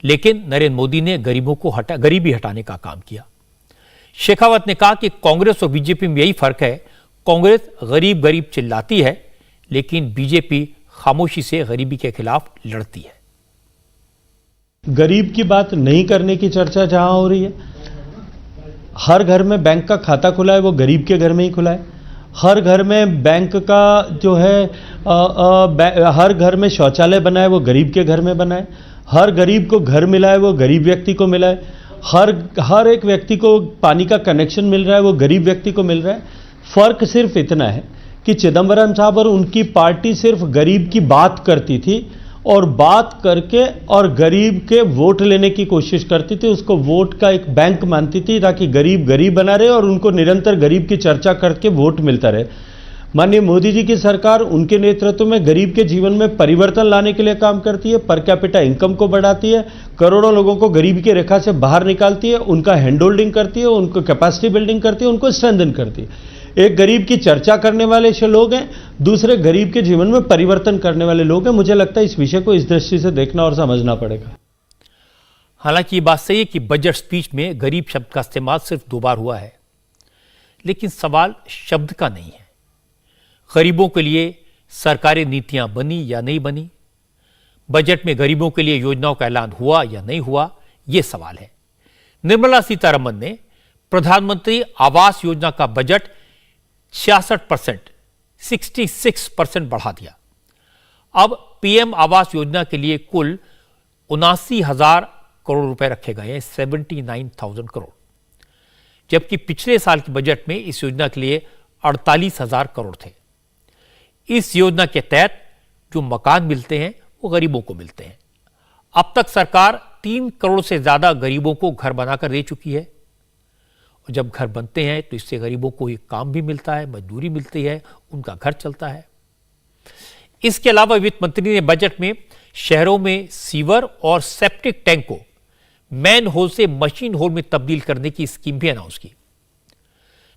लेकिन नरेंद्र मोदी ने गरीबों को गरीबी हटाने का काम किया। शेखावत ने कहा कि कांग्रेस और बीजेपी में यही फर्क है, कांग्रेस गरीब गरीब चिल्लाती है, लेकिन बीजेपी खामोशी से गरीबी के खिलाफ लड़ती है। गरीब की बात नहीं करने की चर्चा जहां हो रही है, हर घर में बैंक का खाता खुला है, वो गरीब के घर में ही खुला है। हर घर में बैंक का जो है हर घर में शौचालय बना है, वो गरीब के घर में बना है। हर गरीब को घर मिला है, वो गरीब व्यक्ति को मिला है। हर एक व्यक्ति को पानी का कनेक्शन मिल रहा है, वो गरीब व्यक्ति को मिल रहा है। फर्क सिर्फ इतना है कि चिदम्बरम साहब और उनकी पार्टी सिर्फ गरीब की बात करती थी और बात करके और गरीब के वोट लेने की कोशिश करती थी, उसको वोट का एक बैंक मानती थी ताकि गरीब गरीब बना रहे और उनको निरंतर गरीब की चर्चा करके वोट मिलता रहे। माननीय मोदी जी की सरकार उनके नेतृत्व में गरीब के जीवन में परिवर्तन लाने के लिए काम करती है, पर कैपिटा इनकम को बढ़ाती है, करोड़ों लोगों को गरीबी की रेखा से बाहर निकालती है, उनका हैंड होल्डिंग करती है, उनको कैपेसिटी बिल्डिंग करती है, उनको स्ट्रेंथन करती है। एक गरीब की चर्चा करने वाले लोग हैं, दूसरे गरीब के जीवन में परिवर्तन करने वाले लोग हैं। मुझे लगता है इस विषय को इस दृष्टि से देखना और समझना पड़ेगा। हालांकि ये बात सही है कि बजट स्पीच में गरीब शब्द का इस्तेमाल सिर्फ 2 बार हुआ है, लेकिन सवाल शब्द का नहीं है। गरीबों के लिए सरकारी नीतियां बनी या नहीं बनी, बजट में गरीबों के लिए योजनाओं का ऐलान हुआ या नहीं हुआ, यह सवाल है। निर्मला सीतारमण ने प्रधानमंत्री आवास योजना का बजट 66% बढ़ा दिया। अब पीएम आवास योजना के लिए कुल 79,000 करोड़ रुपए रखे गए हैं, 79,000 करोड़, जबकि पिछले साल के बजट में इस योजना के लिए 48,000 करोड़ थे। इस योजना के तहत जो मकान मिलते हैं वो गरीबों को मिलते हैं। अब तक सरकार 3 करोड़ से ज्यादा गरीबों को घर बनाकर दे चुकी है, और जब घर बनते हैं तो इससे गरीबों को एक काम भी मिलता है, मजदूरी मिलती है, उनका घर चलता है। इसके अलावा वित्त मंत्री ने बजट में शहरों में सीवर और सेप्टिक टैंक को मैन होल से मशीन होल में तब्दील करने की स्कीम भी अनाउंस की।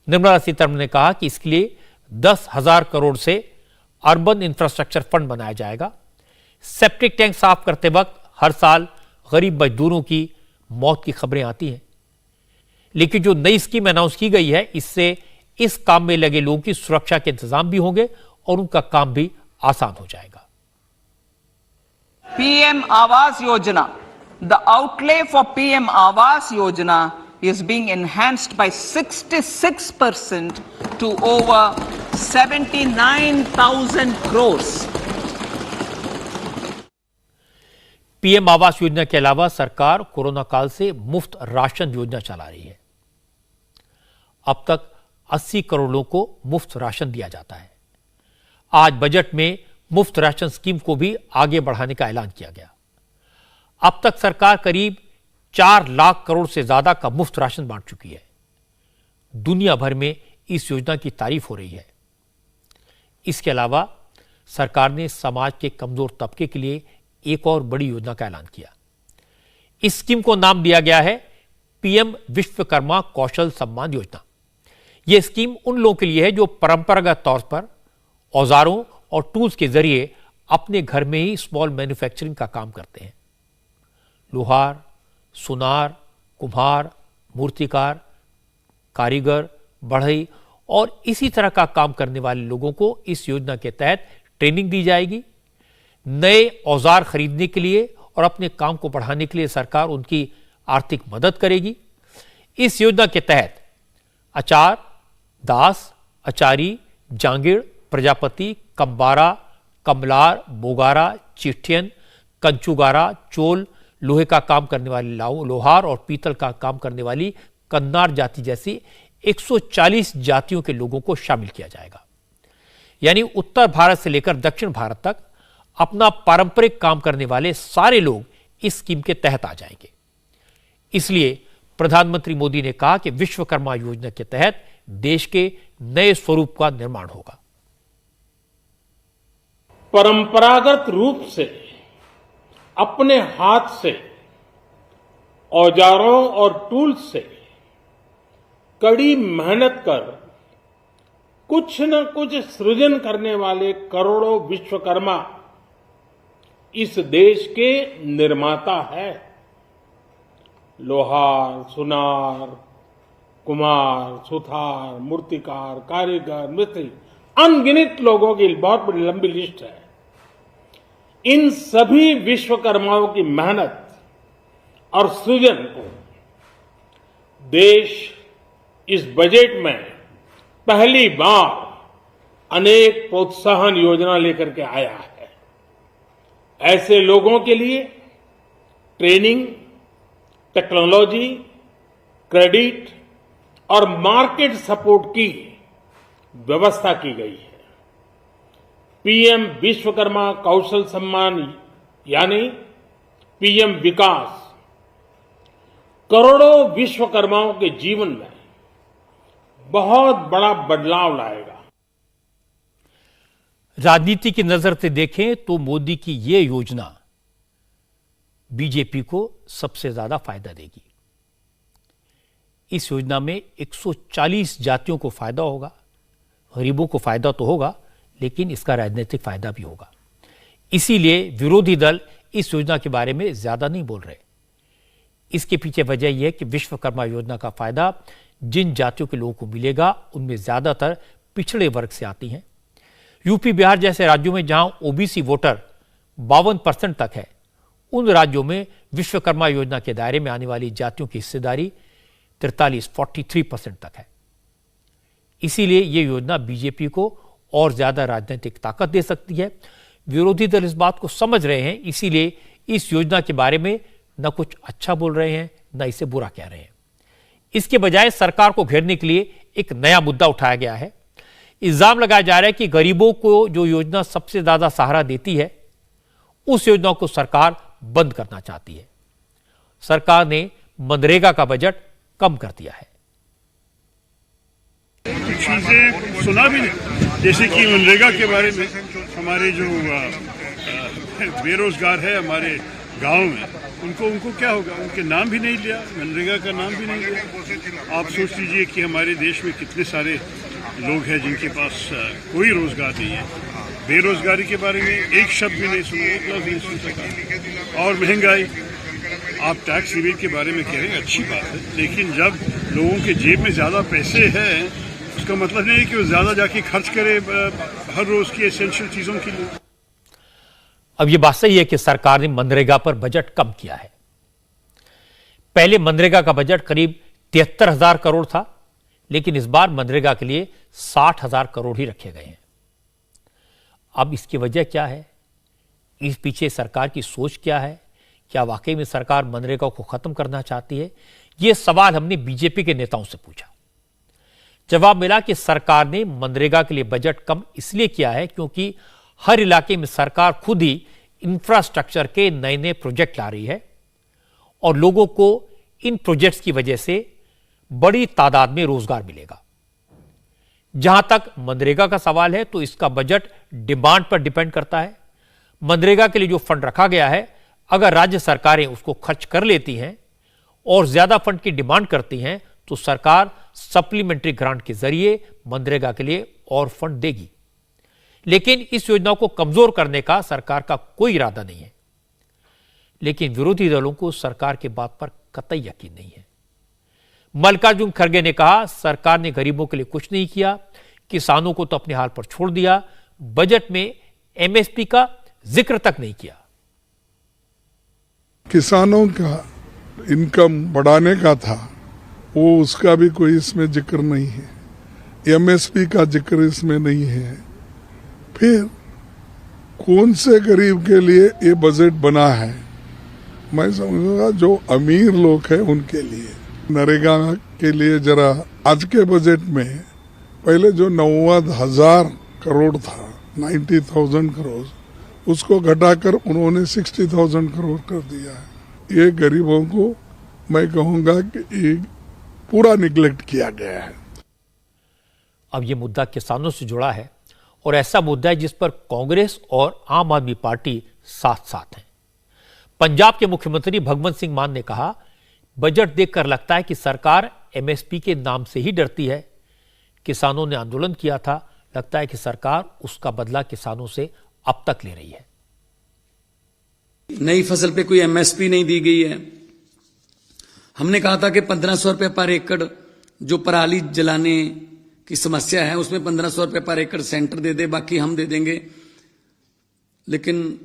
निर्मला सीतारमण ने कहा कि इसके लिए 10,000 करोड़ से अर्बन इंफ्रास्ट्रक्चर फंड बनाया जाएगा। सेप्टिक टैंक साफ करते वक्त हर साल गरीब मजदूरों की मौत की खबरें आती हैं, लेकिन जो नई स्कीम अनाउंस की गई है इससे इस काम में लगे लोगों की सुरक्षा के इंतजाम भी होंगे और उनका काम भी आसान हो जाएगा। PM Awas Yojana, the outlay for PM Awas Yojana is being enhanced by 66% to over 79,000 crores. PM Awas Yojana के अलावा सरकार कोरोना काल से मुफ्त राशन योजना चला रही है। अब तक 80 करोड़ लोगों को मुफ्त राशन दिया जाता है। आज बजट में मुफ्त राशन स्कीम को भी आगे बढ़ाने का ऐलान किया गया। अब तक सरकार करीब 4 लाख करोड़ से ज्यादा का मुफ्त राशन बांट चुकी है। दुनिया भर में इस योजना की तारीफ हो रही है। इसके अलावा सरकार ने समाज के कमजोर तबके के लिए एक और बड़ी योजना का ऐलान किया। इस स्कीम को नाम दिया गया है पीएम विश्वकर्मा कौशल सम्मान योजना। यह स्कीम उन लोगों के लिए है जो परंपरागत तौर पर औजारों और टूल्स के जरिए अपने घर में ही स्मॉल मैन्युफैक्चरिंग का काम करते हैं। लोहार, सुनार, कुम्हार, मूर्तिकार, कारीगर, बढ़ई और इसी तरह का काम करने वाले लोगों को इस योजना के तहत ट्रेनिंग दी जाएगी। नए औजार खरीदने के लिए और अपने काम को बढ़ाने के लिए सरकार उनकी आर्थिक मदद करेगी। इस योजना के तहत आचार, दास, आचारी, जांगिड़, प्रजापति, कंबारा, कमलार, बोगारा, चिट्ठियन, कंचुगारा, चोल, लोहे का काम करने वाले लोहार और पीतल का काम करने वाली कन्नार जाति जैसी 140 जातियों के लोगों को शामिल किया जाएगा। यानी उत्तर भारत से लेकर दक्षिण भारत तक अपना पारंपरिक काम करने वाले सारे लोग इस स्कीम के तहत आ जाएंगे। इसलिए प्रधानमंत्री मोदी ने कहा कि विश्वकर्मा योजना के तहत देश के नए स्वरूप का निर्माण होगा। परंपरागत रूप से अपने हाथ से औजारों और टूल्स से कड़ी मेहनत कर कुछ न कुछ सृजन करने वाले करोड़ों विश्वकर्मा इस देश के निर्माता है। लोहार, सुनार, कुम्हार, सुथार, मूर्तिकार, कारीगर, मिस्त्री, अनगिनत लोगों की बहुत बड़ी लंबी लिस्ट है। इन सभी विश्वकर्माओं की मेहनत और सृजन को देश इस बजट में पहली बार अनेक प्रोत्साहन योजना लेकर के आया है। ऐसे लोगों के लिए ट्रेनिंग, टेक्नोलॉजी, क्रेडिट और मार्केट सपोर्ट की व्यवस्था की गई है। पीएम विश्वकर्मा कौशल सम्मान यानी पीएम विकास करोड़ों विश्वकर्माओं के जीवन में बहुत बड़ा बदलाव लाएगा। राजनीति की नजर से देखें तो मोदी की यह योजना बीजेपी को सबसे ज्यादा फायदा देगी। इस योजना में 140 जातियों को फायदा होगा। गरीबों को फायदा तो होगा, लेकिन इसका राजनीतिक फायदा भी होगा। इसीलिए विरोधी दल इस योजना के बारे में ज्यादा नहीं बोल रहे। इसके पीछे वजह यह है कि विश्वकर्मा योजना का फायदा जिन जातियों के लोगों को मिलेगा उनमें ज्यादातर पिछड़े वर्ग से आती हैं। यूपी, बिहार जैसे राज्यों में जहां ओबीसी वोटर 52% तक है, उन राज्यों में विश्वकर्मा योजना के दायरे में आने वाली जातियों की हिस्सेदारी 43% तक है। इसीलिए यह योजना बीजेपी को और ज्यादा राजनीतिक ताकत दे सकती है, विरोधी दल इस बात को समझ रहे हैं, इसीलिए इस योजना के बारे में न कुछ अच्छा बोल रहे हैं न इसे बुरा कह रहे हैं। इसके बजाय सरकार को घेरने के लिए एक नया मुद्दा उठाया गया है। इल्जाम लगाया जा रहा है कि गरीबों को जो योजना सबसे ज्यादा सहारा देती है उस योजना को सरकार बंद करना चाहती है। सरकार ने मनरेगा का बजट कम कर दिया है। चीजें सुना भी नहीं, जैसे कि मनरेगा के बारे में हमारे जो बेरोजगार है हमारे गांव में, उनको क्या होगा, उनके नाम भी नहीं लिया, मनरेगा का नाम भी नहीं लिया। आप सोच लीजिए कि हमारे देश में कितने सारे लोग हैं जिनके पास कोई रोजगार नहीं है। बेरोजगारी के बारे में एक शब्द भी नहीं सुना, एक लफ्ज नहीं सुन सका। और महंगाई, आप टैक्स रिबेट के बारे में कह रहे हैं, अच्छी बात है, लेकिन जब लोगों के जेब में ज्यादा पैसे हैं उसका मतलब नहीं है कि वो ज्यादा जाके खर्च करे हर रोज की एसेंशियल चीजों के लिए। अब यह बात सही है कि सरकार ने मनरेगा पर बजट कम किया है। पहले मनरेगा का बजट करीब 73,000 करोड़ था, लेकिन इस बार मनरेगा के लिए 60,000 करोड़ ही रखे गए हैं। अब इसकी वजह क्या है? इस पीछे सरकार की सोच क्या है? क्या वाकई में सरकार मनरेगा को खत्म करना चाहती है? यह सवाल हमने बीजेपी के नेताओं से पूछा। जवाब मिला कि सरकार ने मनरेगा के लिए बजट कम इसलिए किया है क्योंकि हर इलाके में सरकार खुद ही इंफ्रास्ट्रक्चर के नए नए प्रोजेक्ट ला रही है और लोगों को इन प्रोजेक्ट्स की वजह से बड़ी तादाद में रोजगार मिलेगा। जहां तक मनरेगा का सवाल है तो इसका बजट डिमांड पर डिपेंड करता है। मनरेगा के लिए जो फंड रखा गया है, अगर राज्य सरकारें उसको खर्च कर लेती हैं और ज्यादा फंड की डिमांड करती हैं तो सरकार सप्लीमेंट्री ग्रांट के जरिए मनरेगा के लिए और फंड देगी। लेकिन इस योजना को कमजोर करने का सरकार का कोई इरादा नहीं है। लेकिन विरोधी दलों को सरकार की बात पर कतई यकीन नहीं है। मल्लिकार्जुन खड़गे ने कहा, सरकार ने गरीबों के लिए कुछ नहीं किया, किसानों को तो अपने हाल पर छोड़ दिया, बजट में एमएसपी का जिक्र तक नहीं किया। किसानों का इनकम बढ़ाने का था, वो उसका भी कोई इसमें जिक्र नहीं है। एमएसपी का जिक्र इसमें नहीं है। फिर कौन से गरीब के लिए ये बजट बना है? मैं समझूंगा जो अमीर लोग हैं उनके लिए। नरेगा के लिए जरा आज के बजट में पहले जो 90,000 करोड़ था, 90,000 करोड़, उसको घटाकर उन्होंने 60,000 करोड़ कर दिया है। ये गरीबों को मैं कहूंगा कि पूरा निगलेक्ट किया गया है। अब ये मुद्दा किसानों से जुड़ा है और ऐसा मुद्दा है जिस पर कांग्रेस और आम आदमी पार्टी साथ साथ हैं। पंजाब के मुख्यमंत्री भगवंत सिंह मान ने कहा, बजट देखकर लगता है कि सरकार एमएसपी के नाम से ही डरती है। किसानों ने आंदोलन किया था, लगता है कि सरकार उसका बदला किसानों से अब तक ले रही है। नई फसल पे कोई एमएसपी नहीं दी गई है। हमने कहा था कि 1,500 रुपये पर एकड़ जो पराली जलाने की समस्या है उसमें 1,500 रुपये पर एकड़ सेंटर दे दे, बाकी हम दे देंगे, लेकिन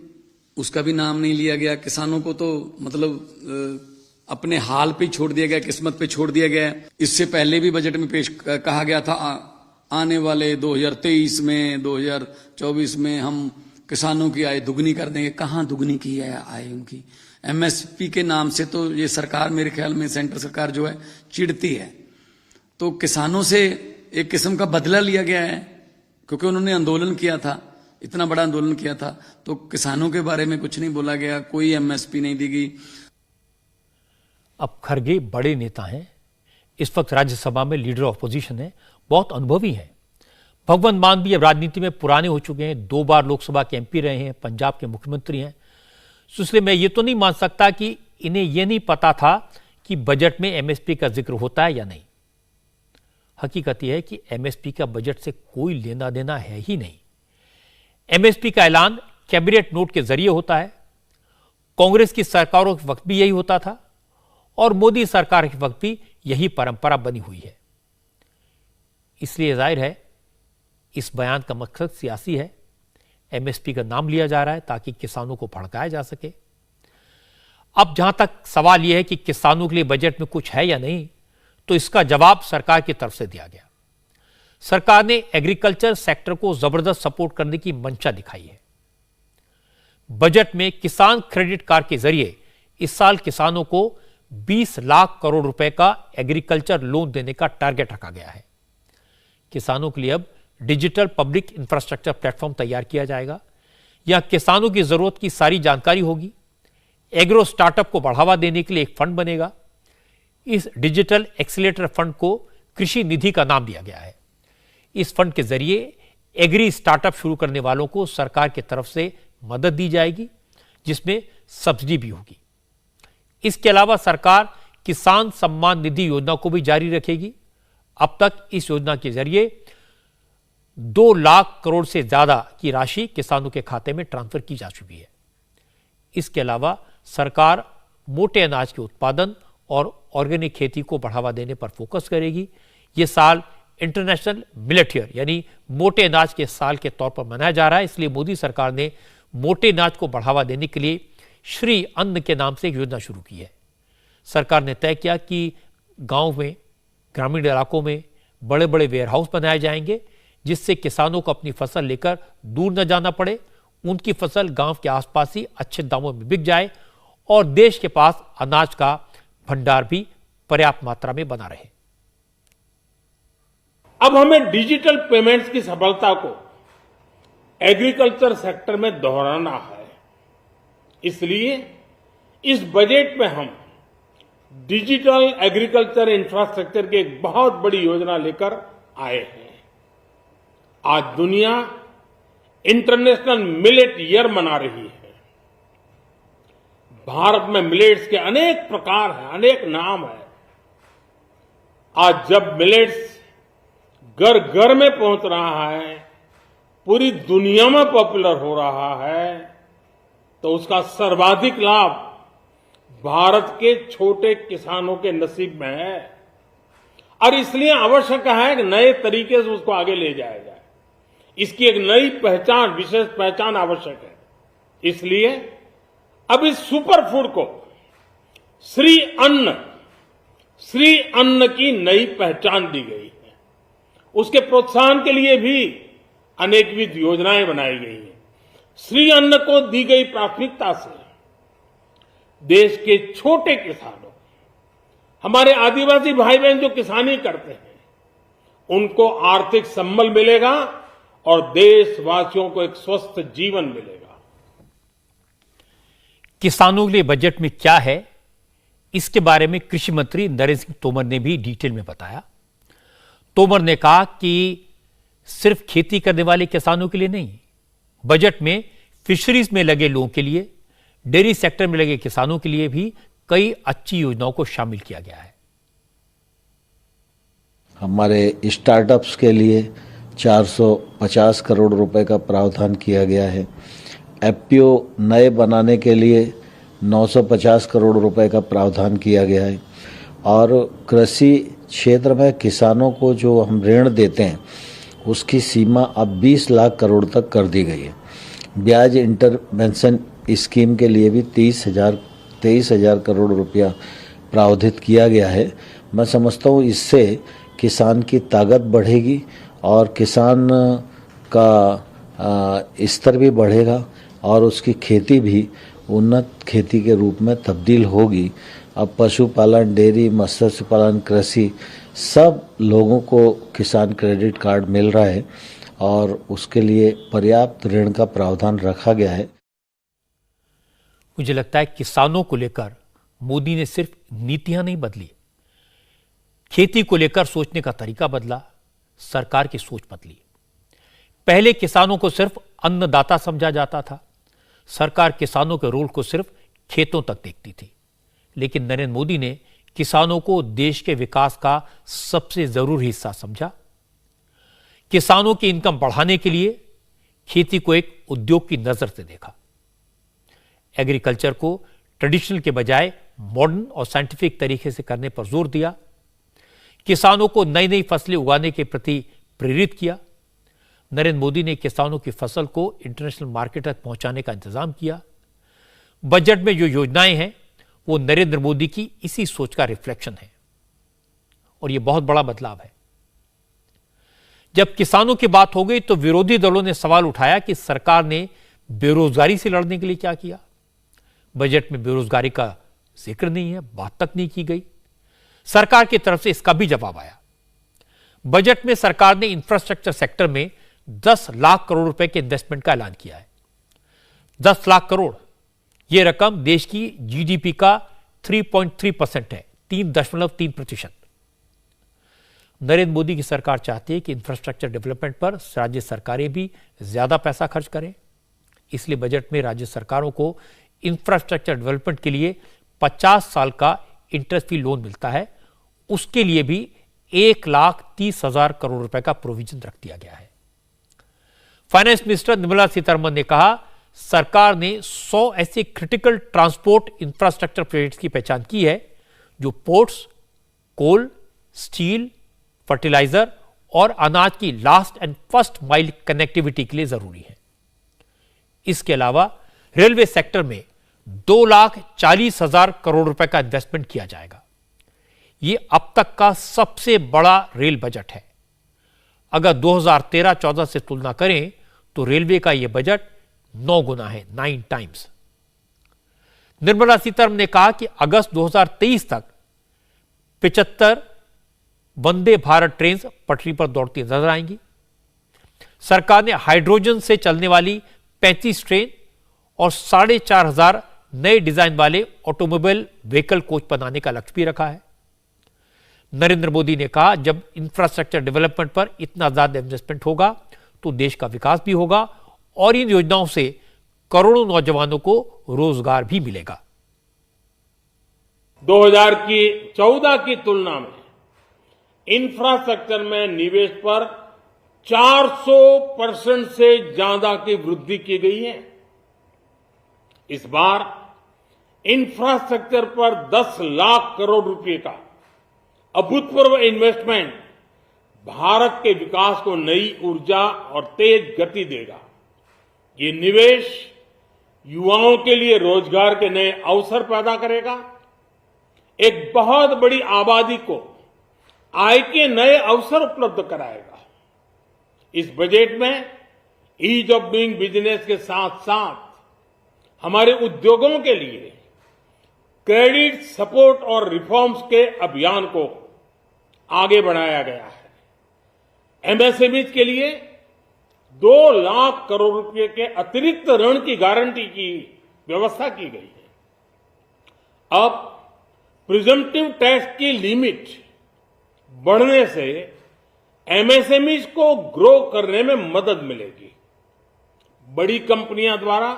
उसका भी नाम नहीं लिया गया। किसानों को तो मतलब अपने हाल पे छोड़ दिया गया, किस्मत पे छोड़ दिया गया। इससे पहले भी बजट में पेश कहा गया था आने वाले 2023 में 2024 में हम किसानों की आय दुगनी कर देंगे। कहाँ दुगनी की है आय उनकी? एमएसपी के नाम से तो ये सरकार, मेरे ख्याल में सेंटर सरकार जो है चिढ़ती है। तो किसानों से एक किस्म का बदला लिया गया है क्योंकि उन्होंने आंदोलन किया था, इतना बड़ा आंदोलन किया था, तो किसानों के बारे में कुछ नहीं बोला गया, कोई एमएसपी नहीं दी गई। अब खड़गे बड़े नेता हैं, इस वक्त राज्यसभा में लीडर ऑफ अपोजिशन है, बहुत अनुभवी हैं। भगवंत मान भी अब राजनीति में पुराने हो चुके हैं, 2 बार लोकसभा के एमपी रहे हैं, पंजाब के मुख्यमंत्री हैं। इसलिए मैं ये तो नहीं मान सकता कि इन्हें यह नहीं पता था कि बजट में एमएसपी का जिक्र होता है या नहीं। हकीकत यह है कि एमएसपी का बजट से कोई लेना देना है ही नहीं। एमएसपी का ऐलान कैबिनेट नोट के जरिए होता है। कांग्रेस की सरकारों के वक्त भी यही होता था और मोदी सरकार के वक्त भी यही परंपरा बनी हुई है। इसलिए जाहिर है इस बयान का मकसद सियासी है। एमएसपी का नाम लिया जा रहा है ताकि किसानों को भड़काया जा सके। अब जहां तक सवाल यह है कि किसानों के लिए बजट में कुछ है या नहीं, तो इसका जवाब सरकार की तरफ से दिया गया। सरकार ने एग्रीकल्चर सेक्टर को जबरदस्त सपोर्ट करने की मंशा दिखाई है। बजट में किसान क्रेडिट कार्ड के जरिए इस साल किसानों को 20 लाख करोड़ रुपए का एग्रीकल्चर लोन देने का टारगेट रखा गया है। किसानों के लिए अब डिजिटल पब्लिक इंफ्रास्ट्रक्चर प्लेटफॉर्म तैयार किया जाएगा। यहां किसानों की जरूरत की सारी जानकारी होगी। एग्रो स्टार्टअप को बढ़ावा देने के लिए एक फंड बनेगा। इस डिजिटल एक्सीलेटर फंड को कृषि निधि का नाम दिया गया है। इस फंड के जरिए एग्री स्टार्टअप शुरू करने वालों को सरकार की तरफ से मदद दी जाएगी, जिसमें सब्सिडी भी होगी। इसके अलावा सरकार किसान सम्मान निधि योजना को भी जारी रखेगी। अब तक इस योजना के जरिए 2 लाख करोड़ से ज्यादा की राशि किसानों के खाते में ट्रांसफर की जा चुकी है। इसके अलावा सरकार मोटे अनाज के उत्पादन और ऑर्गेनिक खेती को बढ़ावा देने पर फोकस करेगी। यह साल इंटरनेशनल मिलेट ईयर यानी मोटे अनाज के साल के तौर पर मनाया जा रहा है। इसलिए मोदी सरकार ने मोटे अनाज को बढ़ावा देने के लिए श्री अन्न के नाम से एक योजना शुरू की है। सरकार ने तय किया कि गांव में, ग्रामीण इलाकों में बड़े बड़े वेयरहाउस बनाए जाएंगे, जिससे किसानों को अपनी फसल लेकर दूर न जाना पड़े। उनकी फसल गांव के आसपास ही अच्छे दामों में बिक जाए और देश के पास अनाज का भंडार भी पर्याप्त मात्रा में बना रहे। अब हमें डिजिटल पेमेंट्स की सफलता को एग्रीकल्चर सेक्टर में दोहराना है। इसलिए इस बजट में हम डिजिटल एग्रीकल्चर इंफ्रास्ट्रक्चर की एक बहुत बड़ी योजना लेकर आए हैं। आज दुनिया इंटरनेशनल मिलेट ईयर मना रही है। भारत में मिलेट्स के अनेक प्रकार हैं, अनेक नाम है। आज जब मिलेट्स घर घर में पहुंच रहा है, पूरी दुनिया में पॉपुलर हो रहा है, तो उसका सर्वाधिक लाभ भारत के छोटे किसानों के नसीब में है। और इसलिए आवश्यक है कि नए तरीके से उसको आगे ले जाया जाए। इसकी एक नई पहचान, विशेष पहचान आवश्यक है। इसलिए अब इस सुपर फूड को श्री अन्न की नई पहचान दी गई है। उसके प्रोत्साहन के लिए भी अनेकविध योजनाएं बनाई गई हैं। श्री अन्न को दी गई प्राथमिकता से देश के छोटे किसानों, हमारे आदिवासी भाई बहन जो किसानी करते हैं, उनको आर्थिक संबल मिलेगा और देशवासियों को एक स्वस्थ जीवन मिलेगा। किसानों के लिए बजट में क्या है, इसके बारे में कृषि मंत्री नरेंद्र सिंह तोमर ने भी डिटेल में बताया। तोमर ने कहा कि सिर्फ खेती करने वाले किसानों के लिए नहीं, बजट में फिशरीज में लगे लोगों के लिए, डेयरी सेक्टर में लगे किसानों के लिए भी कई अच्छी योजनाओं को शामिल किया गया है। हमारे स्टार्टअप्स के लिए 450 करोड़ रुपए का प्रावधान किया गया है। एफपीओ नए बनाने के लिए 950 करोड़ रुपए का प्रावधान किया गया है। और कृषि क्षेत्र में किसानों को जो हम ऋण देते हैं उसकी सीमा अब 20 लाख करोड़ तक कर दी गई है। ब्याज इंटरवेंशन स्कीम के लिए भी 23,000 करोड़ रुपया प्रावधान किया गया है। मैं समझता हूँ इससे किसान की ताकत बढ़ेगी और किसान का स्तर भी बढ़ेगा और उसकी खेती भी उन्नत खेती के रूप में तब्दील होगी। अब पशुपालन, डेयरी, मत्स्य पालन, कृषि सब लोगों को किसान क्रेडिट कार्ड मिल रहा है और उसके लिए पर्याप्त ऋण का प्रावधान रखा गया है। मुझे लगता है किसानों को लेकर मोदी ने सिर्फ नीतियां नहीं बदली, खेती को लेकर सोचने का तरीका बदला, सरकार की सोच बदली। पहले किसानों को सिर्फ अन्नदाता समझा जाता था, सरकार किसानों के रोल को सिर्फ खेतों तक देखती थी। लेकिन नरेंद्र मोदी ने किसानों को देश के विकास का सबसे जरूरी हिस्सा समझा। किसानों की इनकम बढ़ाने के लिए खेती को एक उद्योग की नजर से देखा। एग्रीकल्चर को ट्रेडिशनल के बजाय मॉडर्न और साइंटिफिक तरीके से करने पर जोर दिया। किसानों को नई नई फसलें उगाने के प्रति प्रेरित किया। नरेंद्र मोदी ने किसानों की फसल को इंटरनेशनल मार्केट तक पहुंचाने का इंतजाम किया। बजट में जो योजनाएं हैं वो नरेंद्र मोदी की इसी सोच का रिफ्लेक्शन है और यह बहुत बड़ा बदलाव है। जब किसानों की बात हो गई तो विरोधी दलों ने सवाल उठाया कि सरकार ने बेरोजगारी से लड़ने के लिए क्या किया? बजट में बेरोजगारी का जिक्र नहीं है, बात तक नहीं की गई। सरकार की तरफ से इसका भी जवाब आया। बजट में सरकार ने इंफ्रास्ट्रक्चर सेक्टर में 10 लाख करोड़ रुपए के इन्वेस्टमेंट का ऐलान किया है। 10 लाख करोड़, यह रकम देश की जीडीपी का 3.3% है, 3.3%। नरेंद्र मोदी की सरकार चाहती है कि इंफ्रास्ट्रक्चर डेवलपमेंट पर राज्य सरकारें भी ज्यादा पैसा खर्च करें। इसलिए बजट में राज्य सरकारों को इंफ्रास्ट्रक्चर डेवलपमेंट के लिए 50 साल का इंटरेस्ट फ्री लोन मिलता है। उसके लिए भी 1,30,000 करोड़ रुपए का प्रोविजन रख दिया गया है। फाइनेंस मिनिस्टर निर्मला सीतारमण ने कहा, सरकार ने 100 ऐसे क्रिटिकल ट्रांसपोर्ट इंफ्रास्ट्रक्चर प्रोजेक्ट्स की पहचान की है जो पोर्ट्स, कोल, स्टील, फर्टिलाइजर और अनाज की last and first mile connectivity के लिए जरूरी है। इसके अलावा रेलवे सेक्टर में 2,40,000 करोड़ रुपए का इन्वेस्टमेंट किया जाएगा। यह अब तक का सबसे बड़ा रेल बजट है। अगर 2013-14 से तुलना करें तो रेलवे का यह बजट 9 गुना है, 9 टाइम्स। निर्मला सीतारमण ने कहा कि अगस्त 2023 तक 75 वंदे भारत ट्रेन पटरी पर दौड़ती नजर आएंगी। सरकार ने हाइड्रोजन से चलने वाली 35 ट्रेन और 4,500 नए डिजाइन वाले ऑटोमोबाइल व्हीकल कोच बनाने का लक्ष्य भी रखा है। नरेंद्र मोदी ने कहा, जब इंफ्रास्ट्रक्चर डेवलपमेंट पर इतना ज्यादा इन्वेस्टमेंट होगा तो देश का विकास भी होगा और इन योजनाओं से करोड़ों नौजवानों को रोजगार भी मिलेगा। 2014 की तुलना में इंफ्रास्ट्रक्चर में निवेश पर 400% से ज्यादा की वृद्धि की गई है। इस बार इंफ्रास्ट्रक्चर पर 10 लाख करोड़ रुपए का अभूतपूर्व इन्वेस्टमेंट भारत के विकास को नई ऊर्जा और तेज गति देगा। ये निवेश युवाओं के लिए रोजगार के नए अवसर पैदा करेगा, एक बहुत बड़ी आबादी को आय के नए अवसर उपलब्ध कराएगा। इस बजट में ईज ऑफ डूइंग बिजनेस के साथ साथ हमारे उद्योगों के लिए क्रेडिट सपोर्ट और रिफॉर्म्स के अभियान को आगे बढ़ाया गया है। एमएसएमईज के लिए 2 लाख करोड़ रुपए के अतिरिक्त ऋण की गारंटी की व्यवस्था की गई है। अब प्रिजम्पटिव टैक्स की लिमिट बढ़ने से एमएसएमईज को ग्रो करने में मदद मिलेगी। बड़ी कंपनियां द्वारा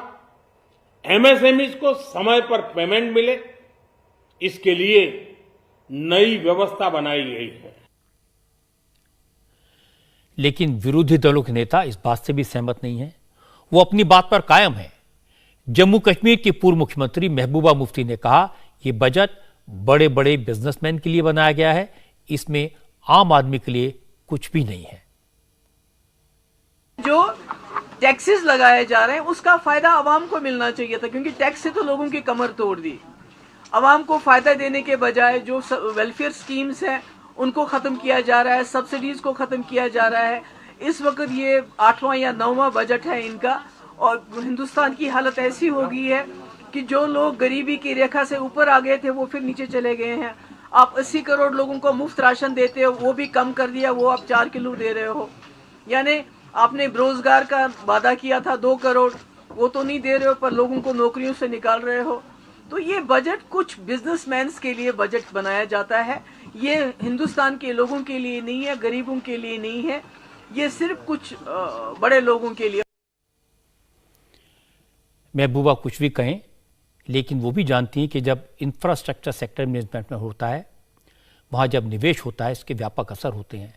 एमएसएमईज को समय पर पेमेंट मिले, इसके लिए नई व्यवस्था बनाई गई है। लेकिन विरोधी दलों के नेता इस बात से भी सहमत नहीं है। वो अपनी बात पर कायम है। जम्मू कश्मीर की पूर्व मुख्यमंत्री महबूबा मुफ्ती ने कहा, यह बजट बड़े बड़े बिजनेसमैन के लिए बनाया गया है, इसमें आम आदमी के लिए कुछ भी नहीं है। जो टैक्सेस लगाए जा रहे हैं उसका फायदा आवाम को मिलना चाहिए था, क्योंकि टैक्स से तो लोगों की कमर तोड़ दी। आवाम को फायदा देने के बजाय जो वेलफेयर स्कीम्स हैं उनको खत्म किया जा रहा है, सब्सिडीज को खत्म किया जा रहा है। इस वक्त ये 8वां या 9वां बजट है इनका, और हिंदुस्तान की हालत ऐसी हो गई है कि जो लोग गरीबी की रेखा से ऊपर आ गए थे वो फिर नीचे चले गए हैं। आप 80 करोड़ लोगों को मुफ्त राशन देते हो, वो भी कम कर दिया, वो आप 4 किलो दे रहे हो। यानी आपने बेरोजगार का वादा किया था 2 करोड़, वो तो नहीं दे रहे हो, पर लोगों को नौकरियों से निकाल रहे हो। तो ये बजट कुछ बिजनेसमैन के लिए बजट बनाया जाता है, ये हिंदुस्तान के लोगों के लिए नहीं है, गरीबों के लिए नहीं है, ये सिर्फ कुछ बड़े लोगों के लिए। महबूबा कुछ भी कहें, लेकिन वो भी जानती हैं कि जब इंफ्रास्ट्रक्चर सेक्टर मैनेजमेंट में होता है, वहाँ जब निवेश होता है, इसके व्यापक असर होते हैं।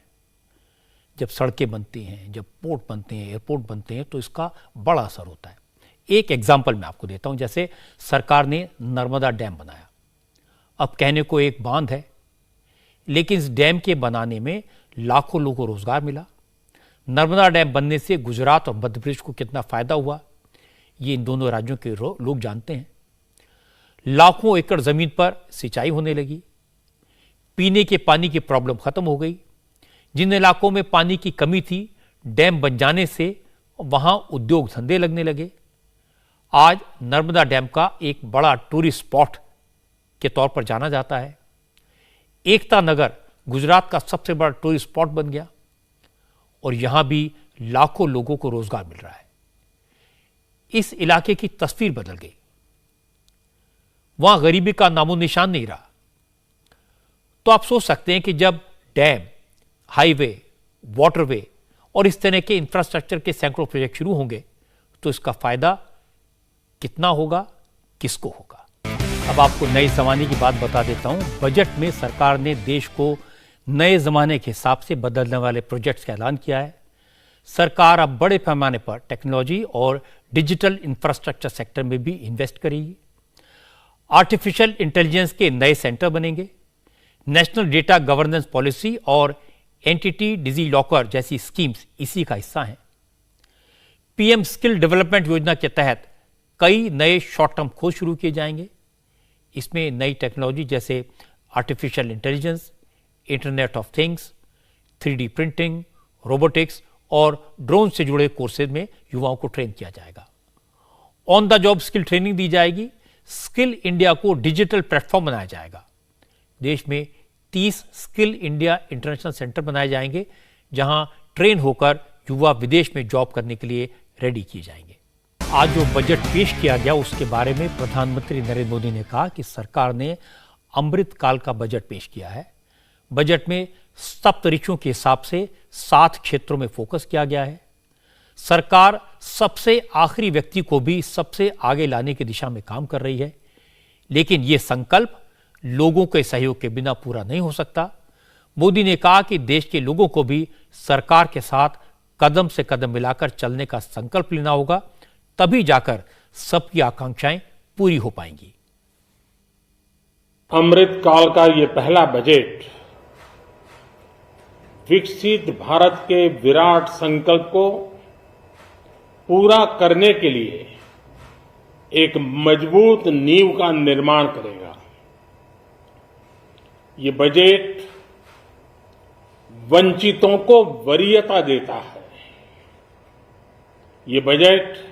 जब सड़कें बनती हैं, जब पोर्ट बनते हैं, एयरपोर्ट बनते हैं, तो इसका बड़ा असर होता है। एक एग्जाम्पल मैं आपको देता हूँ। जैसे सरकार ने नर्मदा डैम बनाया। अब कहने को एक बांध है, लेकिन इस डैम के बनाने में लाखों लोगों को रोजगार मिला। नर्मदा डैम बनने से गुजरात और मध्य प्रदेश को कितना फायदा हुआ, ये इन दोनों राज्यों के लोग जानते हैं। लाखों एकड़ जमीन पर सिंचाई होने लगी, पीने के पानी की प्रॉब्लम खत्म हो गई। जिन इलाकों में पानी की कमी थी, डैम बन जाने से वहां उद्योग धंधे लगने लगे। आज नर्मदा डैम का एक बड़ा टूरिस्ट स्पॉट के तौर पर जाना जाता है। एकता नगर गुजरात का सबसे बड़ा टूरिस्ट स्पॉट बन गया और यहां भी लाखों लोगों को रोजगार मिल रहा है। इस इलाके की तस्वीर बदल गई, वहां गरीबी का नामो निशान नहीं रहा। तो आप सोच सकते हैं कि जब डैम, हाईवे, वाटरवे और इस तरह के इंफ्रास्ट्रक्चर के सैकड़ों प्रोजेक्ट शुरू होंगे तो इसका फायदा कितना होगा, किसको होगा। अब आपको नए जमाने की बात बता देता हूं। बजट में सरकार ने देश को नए जमाने के हिसाब से बदलने वाले प्रोजेक्ट्स का ऐलान किया है। सरकार अब बड़े पैमाने पर टेक्नोलॉजी और डिजिटल इंफ्रास्ट्रक्चर सेक्टर में भी इन्वेस्ट करेगी। आर्टिफिशियल इंटेलिजेंस के नए सेंटर बनेंगे। नेशनल डेटा गवर्नेंस पॉलिसी और एंटिटी डिजी लॉकर जैसी स्कीम्स इसी का हिस्सा हैं। पीएम स्किल डेवलपमेंट योजना के तहत कई नए शॉर्ट टर्म कोर्स शुरू किए जाएंगे। इसमें नई टेक्नोलॉजी जैसे artificial intelligence, internet of things, 3D printing, robotics और ड्रोन से जुड़े कोर्सेज में युवाओं को ट्रेन किया जाएगा। On the job skill training दी जाएगी। स्किल इंडिया को डिजिटल प्लेटफॉर्म बनाया जाएगा। देश में 30 स्किल इंडिया इंटरनेशनल सेंटर बनाए जाएंगे जहां ट्रेन होकर युवा विदेश में जॉब करने के लिए रेडी किए जाएंगे। आज जो बजट पेश किया गया उसके बारे में प्रधानमंत्री नरेंद्र मोदी ने कहा कि सरकार ने अमृत काल का बजट पेश किया है। बजट में सप्त ऋतुओं के हिसाब से 7 क्षेत्रों में फोकस किया गया है। सरकार सबसे आखिरी व्यक्ति को भी सबसे आगे लाने की दिशा में काम कर रही है, लेकिन यह संकल्प लोगों के सहयोग के बिना पूरा नहीं हो सकता। मोदी ने कहा कि देश के लोगों को भी सरकार के साथ कदम से कदम मिलाकर चलने का संकल्प लेना होगा, तभी जाकर सबकी आकांक्षाएं पूरी हो पाएंगी। अमृत काल का ये पहला बजट विकसित भारत के विराट संकल्प को पूरा करने के लिए एक मजबूत नींव का निर्माण करेगा। ये बजट वंचितों को वरीयता देता है। ये बजट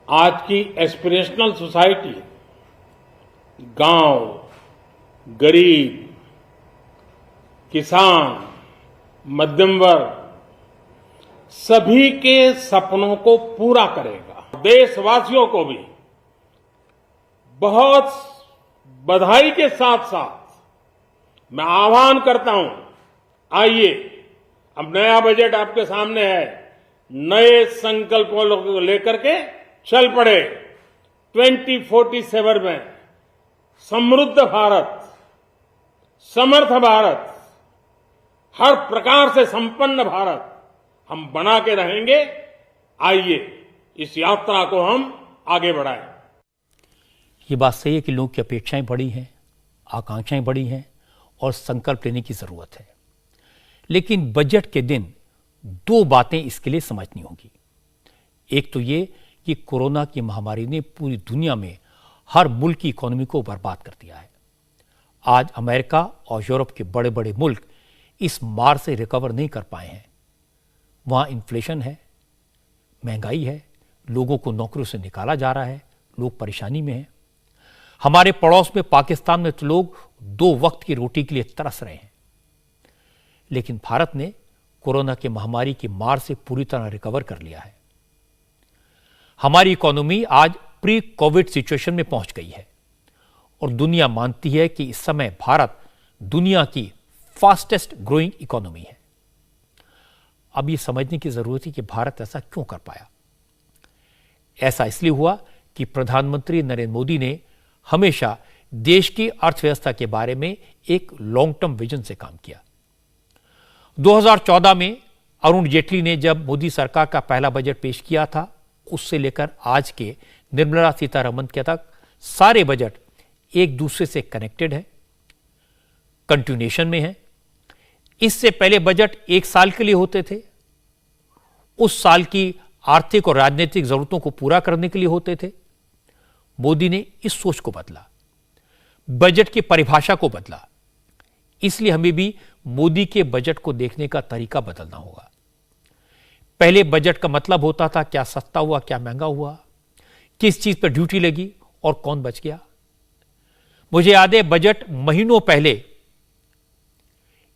आज की एस्पिरेशनल सोसाइटी, गांव, गरीब, किसान, मध्यम वर्ग सभी के सपनों को पूरा करेगा। देशवासियों को भी बहुत बधाई के साथ साथ मैं आह्वान करता हूं, आइए अब नया बजट आपके सामने है, नए संकल्पों को लेकर के चल पड़े। 2047 में समृद्ध भारत, समर्थ भारत, हर प्रकार से संपन्न भारत हम बना के रहेंगे। आइए इस यात्रा को हम आगे बढ़ाएं। ये बात सही है कि लोगों की अपेक्षाएं बड़ी हैं, आकांक्षाएं बड़ी हैं और संकल्प लेने की जरूरत है। लेकिन बजट के दिन 2 बातें इसके लिए समझनी होगी। एक तो ये कि कोरोना की महामारी ने पूरी दुनिया में हर मुल्क की इकोनॉमी को बर्बाद कर दिया है। आज अमेरिका और यूरोप के बड़े बड़े मुल्क इस मार से रिकवर नहीं कर पाए हैं। वहां इन्फ्लेशन है, महंगाई है, लोगों को नौकरियों से निकाला जा रहा है, लोग परेशानी में हैं। हमारे पड़ोस में पाकिस्तान में तो लोग 2 वक्त की रोटी के लिए तरस रहे हैं। लेकिन भारत ने कोरोना की महामारी की मार से पूरी तरह रिकवर कर लिया है। हमारी इकोनॉमी आज प्री कोविड सिचुएशन में पहुंच गई है और दुनिया मानती है कि इस समय भारत दुनिया की फास्टेस्ट ग्रोइंग इकोनॉमी है। अब यह समझने की जरूरत है कि भारत ऐसा क्यों कर पाया। ऐसा इसलिए हुआ कि प्रधानमंत्री नरेंद्र मोदी ने हमेशा देश की अर्थव्यवस्था के बारे में एक लॉन्ग टर्म विजन से काम किया। 2014 में अरुण जेटली ने जब मोदी सरकार का पहला बजट पेश किया था, उससे लेकर आज के निर्मला सीतारमण के तक सारे बजट एक दूसरे से कनेक्टेड है, कंटिन्यूएशन में है। इससे पहले बजट 1 साल के लिए होते थे, उस साल की आर्थिक और राजनीतिक जरूरतों को पूरा करने के लिए होते थे। मोदी ने इस सोच को बदला, बजट की परिभाषा को बदला। इसलिए हमें भी मोदी के बजट को देखने का तरीका बदलना होगा। पहले बजट का मतलब होता था क्या सस्ता हुआ, क्या महंगा हुआ, किस चीज पर ड्यूटी लगी और कौन बच गया। मुझे याद है बजट महीनों पहले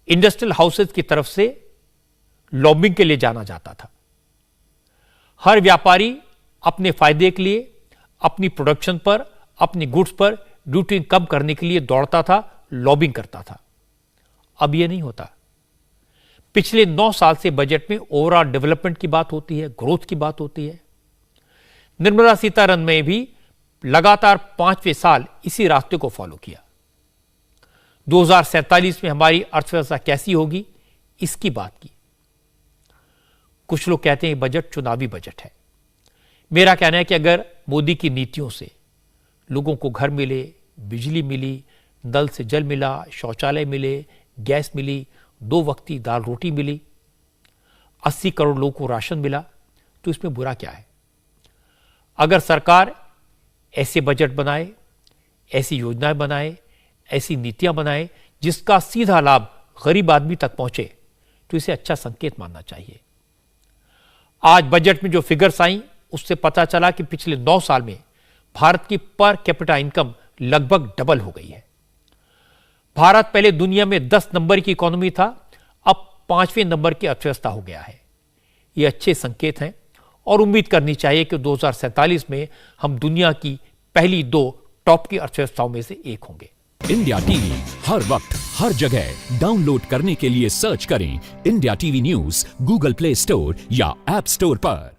इंडस्ट्रियल हाउसेज की तरफ से लॉबिंग के लिए जाना जाता था। हर व्यापारी अपने फायदे के लिए अपनी प्रोडक्शन पर, अपनी गुड्स पर ड्यूटी कम करने के लिए दौड़ता था, लॉबिंग करता था। अब यह नहीं होता। पिछले 9 साल से बजट में ओवरऑल डेवलपमेंट की बात होती है, ग्रोथ की बात होती है। निर्मला सीतारमण ने भी लगातार 5वें साल इसी रास्ते को फॉलो किया। 2047 में हमारी अर्थव्यवस्था कैसी होगी, इसकी बात की। कुछ लोग कहते हैं बजट चुनावी बजट है। मेरा कहना है कि अगर मोदी की नीतियों से लोगों को घर मिले, बिजली मिली, नल से जल मिला, शौचालय मिले, गैस मिली, 2 वक्त की दाल रोटी मिली, 80 करोड़ लोगों को राशन मिला, तो इसमें बुरा क्या है। अगर सरकार ऐसे बजट बनाए, ऐसी योजनाएं बनाए, ऐसी नीतियां बनाए जिसका सीधा लाभ गरीब आदमी तक पहुंचे, तो इसे अच्छा संकेत मानना चाहिए। आज बजट में जो फिगर्स आई उससे पता चला कि पिछले 9 साल में भारत की पर कैपिटा इनकम लगभग डबल हो गई है। भारत पहले दुनिया में 10 नंबर की इकोनॉमी था, अब 5वें नंबर की अर्थव्यवस्था हो गया है। ये अच्छे संकेत हैं और उम्मीद करनी चाहिए कि 2047 में हम दुनिया की पहली 2 टॉप की अर्थव्यवस्थाओं में से एक होंगे। इंडिया टीवी हर वक्त हर जगह डाउनलोड करने के लिए सर्च करें India TV news Google play store या ऐप स्टोर पर।